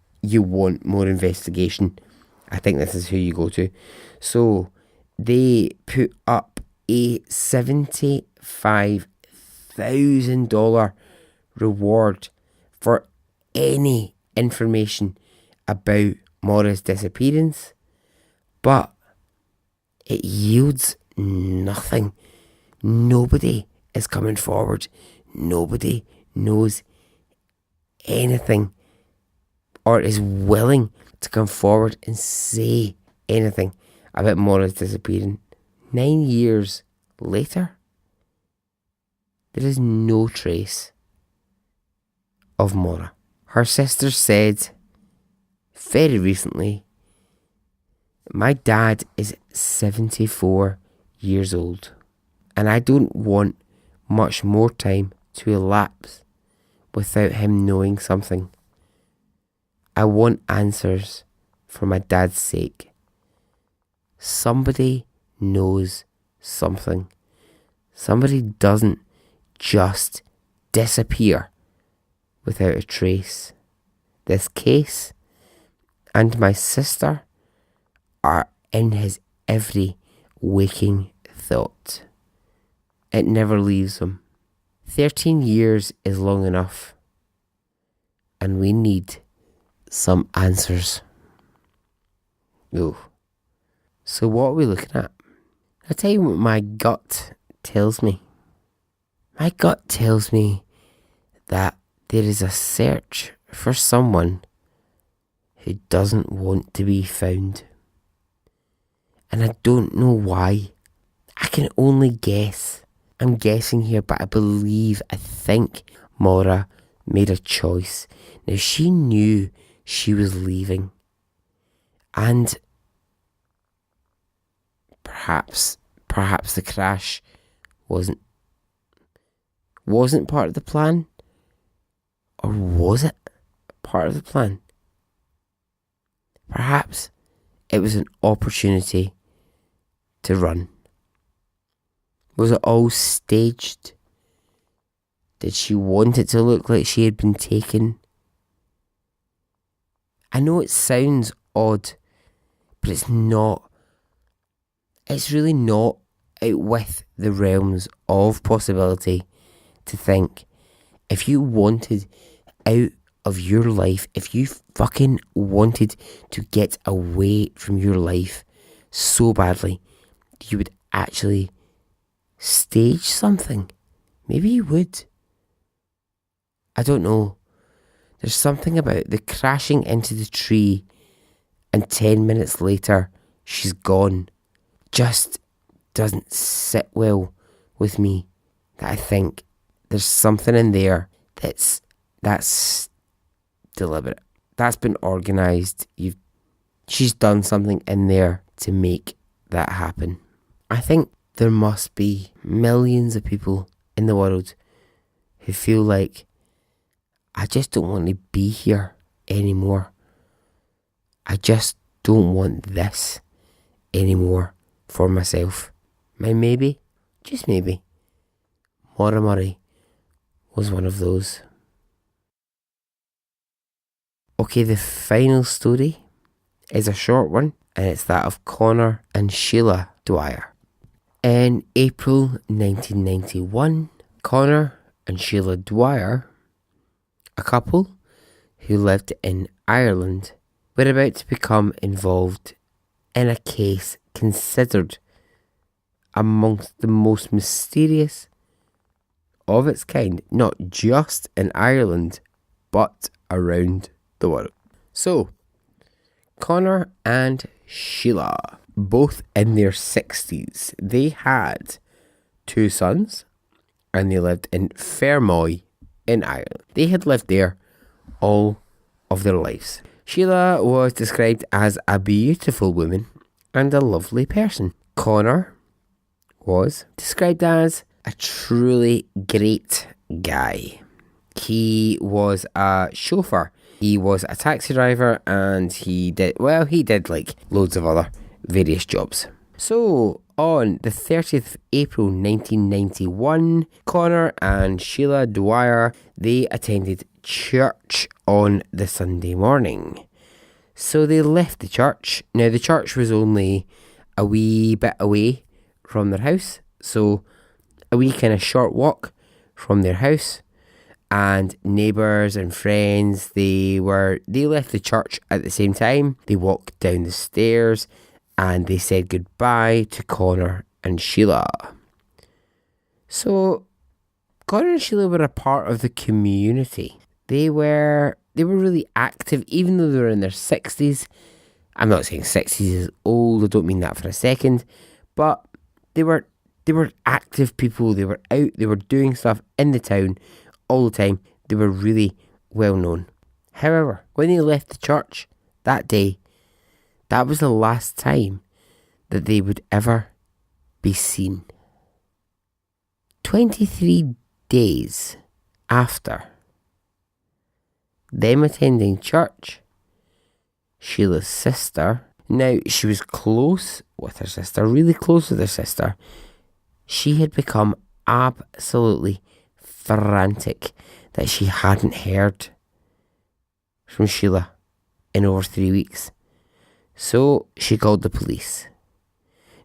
more investigation. I think this is who you go to. So they put up a $75,000 reward for any information about Maura's disappearance, but it yields nothing. Nobody is coming forward. Nobody knows anything or is willing to come forward and say anything about Maura's disappearance. 9 years later, there is no trace of Maura. Her sister said very recently, my dad is 74 years old and I don't want much more time to elapse without him knowing something. I want answers for my dad's sake. Somebody knows something. Somebody doesn't just disappear without a trace. This case and my sister are in his every waking thought. It never leaves him. 13 years is long enough, and we need some answers. Ooh. So what are we looking at? I'll tell you what my gut tells me. My gut tells me that there is a search for someone who doesn't want to be found. And I don't know why. I can only guess. I'm guessing here, but I think Maura made a choice. Now, she knew she was leaving. And perhaps the crash wasn't part of the plan. Or was it part of the plan? Perhaps it was an opportunity to run. Was it all staged? Did she want it to look like she had been taken? I know it sounds odd, but it's not. It's really not out with the realms of possibility to think if you wanted out of your life, if you fucking wanted to get away from your life so badly, you would actually stage something. Maybe you would. I don't know. There's something about the crashing into the tree and 10 minutes later she's gone. Just doesn't sit well with me. That I think there's something in there that's deliberate. That's been organised. She's done something in there to make that happen. I think there must be millions of people in the world who feel like, I just don't want to be here anymore. I just don't want this anymore for myself. And maybe, just maybe, Maura Murray was one of those. Okay, the final story is a short one, and it's that of Connor and Sheila Dwyer. In April 1991, Connor and Sheila Dwyer, a couple who lived in Ireland, were about to become involved in a case considered amongst the most mysterious of its kind, not just in Ireland, but around the world. So, Connor and Sheila, both in their 60s, they had 2 sons, and they lived in Fermoy in Ireland. They had lived there all of their lives. Sheila was described as a beautiful woman and a lovely person. Connor was described as a truly great guy. He was a chauffeur. He was a taxi driver, and he did like loads of other various jobs. So, on the 30th of April 1991, Connor and Sheila Dwyer, they attended church on the Sunday morning. So they left the church. Now, the church was only a wee bit away from their house, so a wee kind of short walk from their house. And neighbours and friends, they left the church at the same time. They walked down the stairs and they said goodbye to Connor and Sheila. So Connor and Sheila were a part of the community. They were really active, even though they were in their 60s. I'm not saying 60s is old, I don't mean that for a second, but they were active people. They were out, they were doing stuff in the town all the time. They were really well known. However, when they left the church that day, that was the last time that they would ever be seen. 23 days after them attending church, Sheila's sister, now she was close with her sister, really close with her sister, she had become absolutely frantic that she hadn't heard from Sheila in over 3 weeks. So she called the police.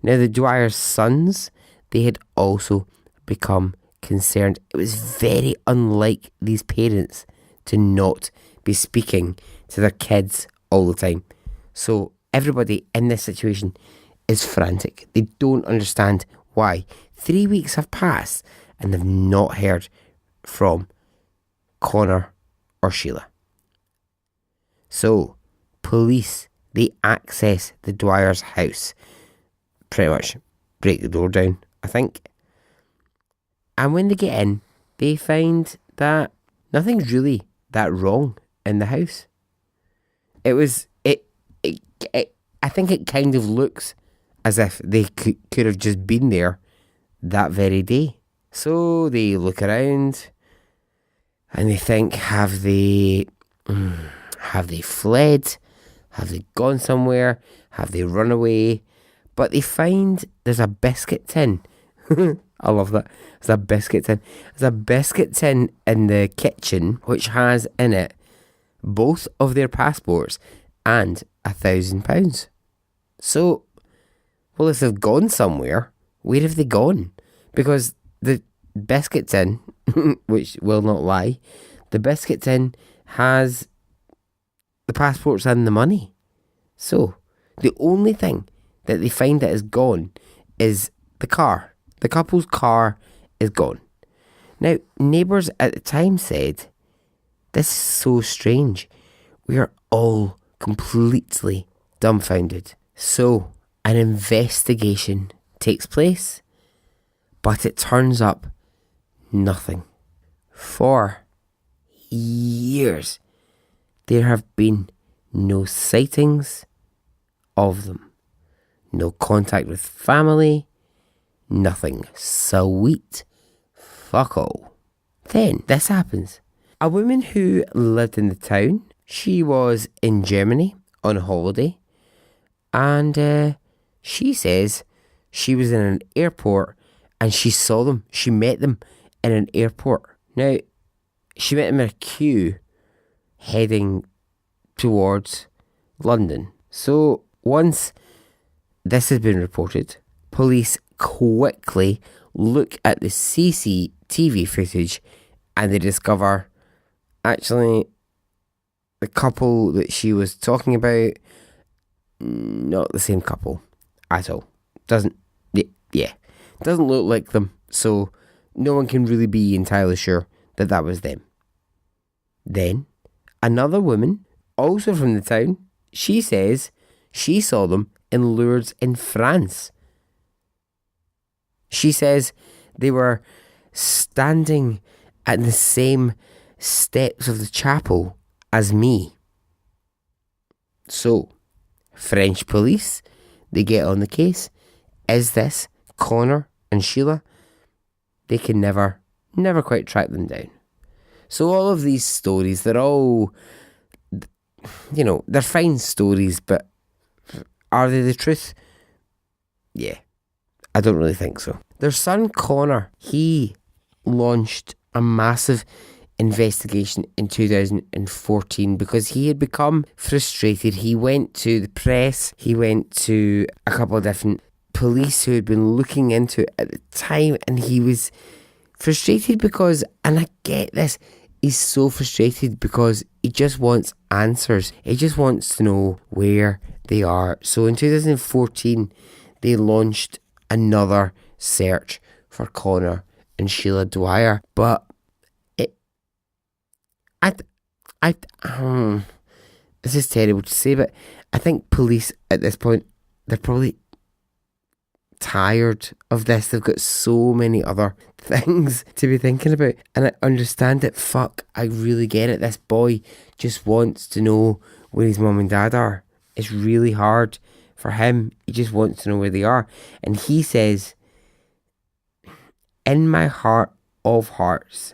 Now the Dwyer's sons, they had also become concerned. It was very unlike these parents to not be speaking to their kids all the time. So everybody in this situation is frantic. They don't understand why. 3 weeks have passed and they've not heard from Connor or Sheila. So police, they access the Dwyer's house pretty much break the door down, I think. And when they get in, they find that nothing's really that wrong in the house. I think it kind of looks as if they could have just been there that very day. So they look around and they think, have they fled? Have they gone somewhere? Have they run away? But they find there's a biscuit tin. I love that. There's a biscuit tin. There's a biscuit tin in the kitchen which has in it both of their passports and £1,000. So, well, if they've gone somewhere, where have they gone? Because the biscuit tin, which will not lie, the biscuit tin has the passports and the money. So, the only thing that they find that is gone is the car. The couple's car is gone. Now, neighbours at the time said, this is so strange. We are all completely dumbfounded. So, an investigation takes place, but it turns up nothing. For years, there have been no sightings of them, no contact with family, nothing. Sweet fuck all. Then this happens. A woman who lived in the town, she was in Germany on holiday, and she says she was in an airport and she saw them. She met them in an airport. Now, she met them in a queue heading towards London. So once this has been reported, police quickly look at the CCTV footage and they discover actually the couple that she was talking about, not the same couple at all. Doesn't look like them, so no one can really be entirely sure that that was them. Then another woman, also from the town, she says she saw them in Lourdes in France. She says they were standing at the same steps of the chapel as me. So, French police, they get on the case. Is this Connor and Sheila? They can never quite track them down. So all of these stories, they're all, they're fine stories, but are they the truth? Yeah, I don't really think so. Their son Connor, he launched a massive investigation in 2014 because he had become frustrated. He went to the press, he went to a couple of different police who had been looking into it at the time, and he was frustrated because, and I get this, he's so frustrated because he just wants answers. He just wants to know where they are. So in 2014, they launched another search for Connor and Sheila Dwyer, but this is terrible to say, but I think police at this point, they're probably tired of this. They've got so many other things to be thinking about, and I understand it. Fuck, I really get it. This boy just wants to know where his mum and dad are. It's really hard for him. He just wants to know where they are, and he says, in my heart of hearts,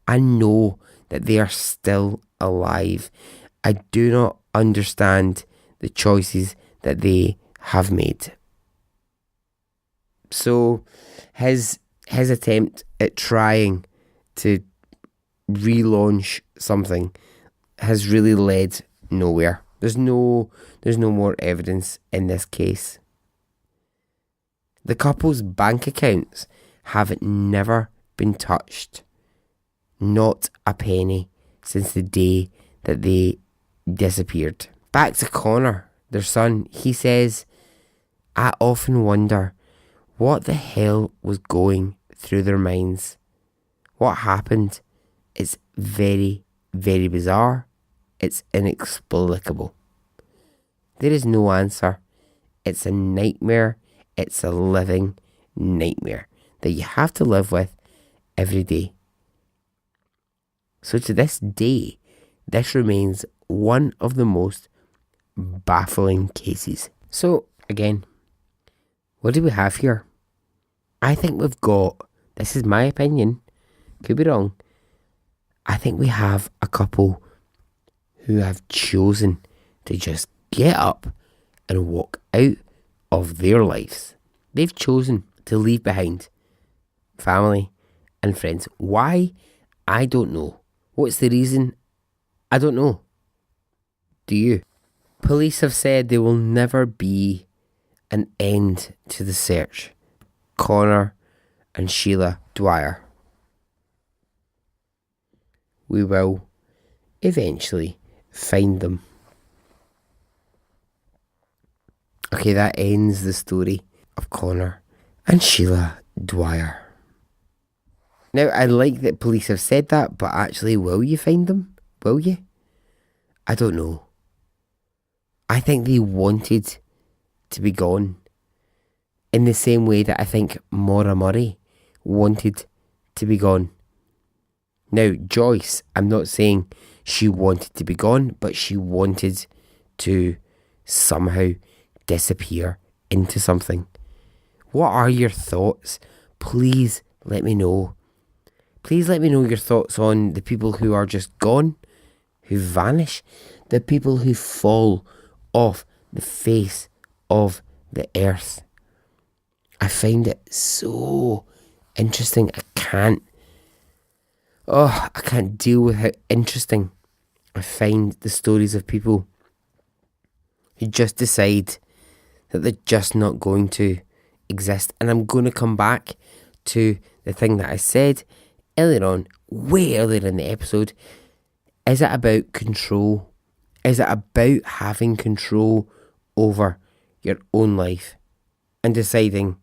I know that they are still alive. I do not understand the choices that they have made. So his attempt at trying to relaunch something has really led nowhere. There's no more evidence in this case. The couple's bank accounts have never been touched. Not a penny since the day that they disappeared. Back to Connor, their son, he says, I often wonder what the hell was going through their minds. What happened? It's very, very bizarre. It's inexplicable. There is no answer. It's a nightmare it's a living nightmare that you have to live with every day. So to this day, this remains one of the most baffling cases. So again, what do we have here? I think we've got, this is my opinion, could be wrong, I think we have a couple who have chosen to just get up and walk out of their lives. They've chosen to leave behind family and friends. Why? I don't know. What's the reason? I don't know. Do you? Police have said there will never be an end to the search. Connor and Sheila Dwyer. We will eventually find them. Okay, that ends the story of Connor and Sheila Dwyer. Now, I like that police have said that, but actually, will you find them? Will you? I don't know. I think they wanted to be gone. In the same way that I think Maura Murray wanted to be gone. Now, Joyce, I'm not saying she wanted to be gone, but she wanted to somehow disappear into something. What are your thoughts? Please let me know. Please let me know your thoughts on the people who are just gone, who vanish, the people who fall off the face of the earth. I find it so interesting. I can't deal with how interesting I find the stories of people who just decide that they're just not going to exist. And I'm going to come back to the thing that I said earlier on, way earlier in the episode. Is it about control? Is it about having control over your own life and deciding,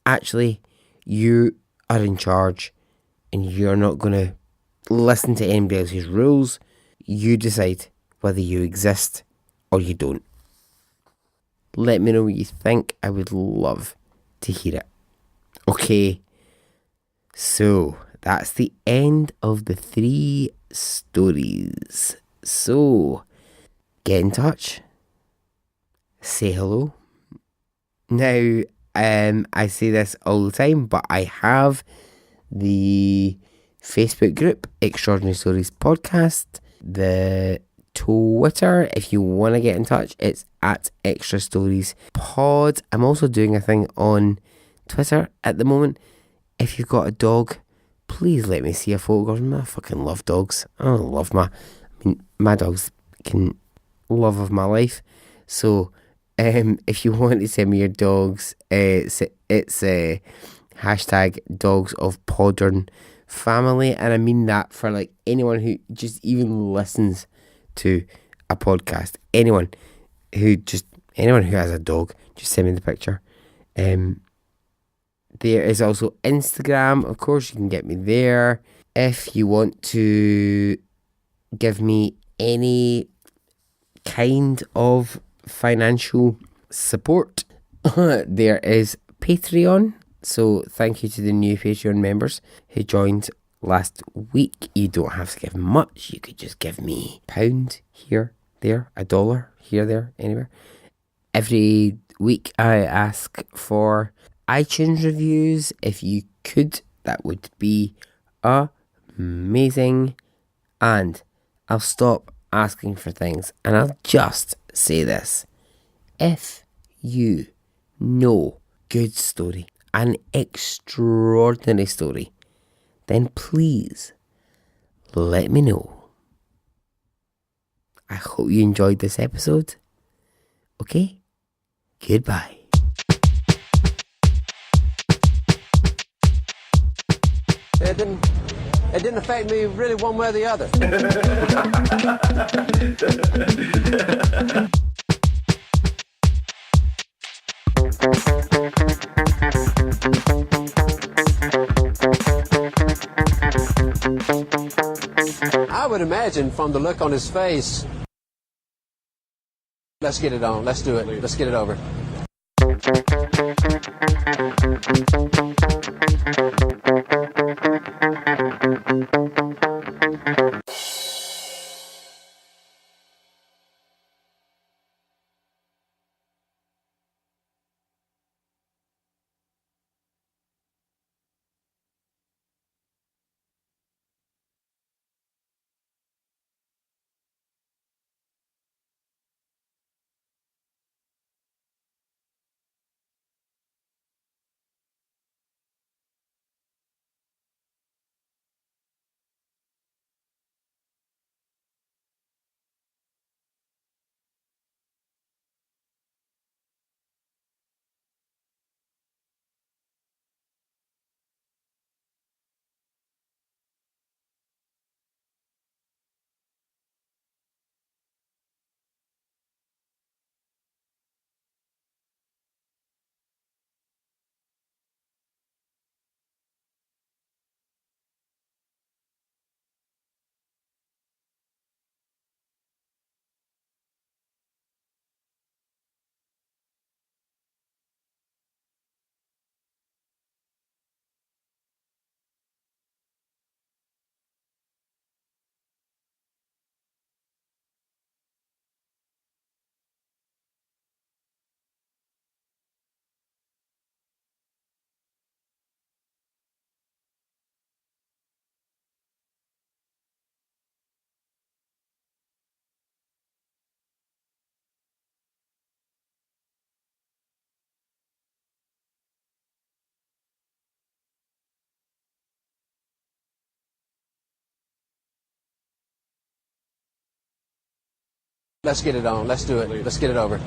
actually, you are in charge and you're not going to listen to anybody else's rules? You decide whether you exist or you don't. Let me know what you think. I would love to hear it. Okay, so that's the end of the 3 stories. So, get in touch. Say hello. Now, I say this all the time, but I have the Facebook group, Extraordinary Stories Podcast. The Twitter, if you want to get in touch, it's at Extra Stories Pod. I'm also doing a thing on Twitter at the moment. If you've got a dog, please let me see a photo of them. I fucking love dogs. I love my dog's love of my life. So, if you want to send me your dogs, it's hashtag dogs of Podern family, and I mean that for like anyone who just even listens to a podcast. Anyone who has a dog, just send me the picture. There is also Instagram, of course, you can get me there. If you want to give me any kind of financial support, there is Patreon. So thank you to the new Patreon members who joined last week. You don't have to give much. You could just give me £1 here, there, $1 here, there, anywhere. Every week I ask for iTunes reviews. If you could, that would be amazing. And I'll stop asking for things and I'll just say this. If you know good story, an extraordinary story, then please let me know. I hope you enjoyed this episode. Okay? Goodbye. It didn't affect me really one way or the other. I would imagine from the look on his face. Let's get it on. Let's do it. Let's get it over. Let's get it on. Let's do it. Let's get it over.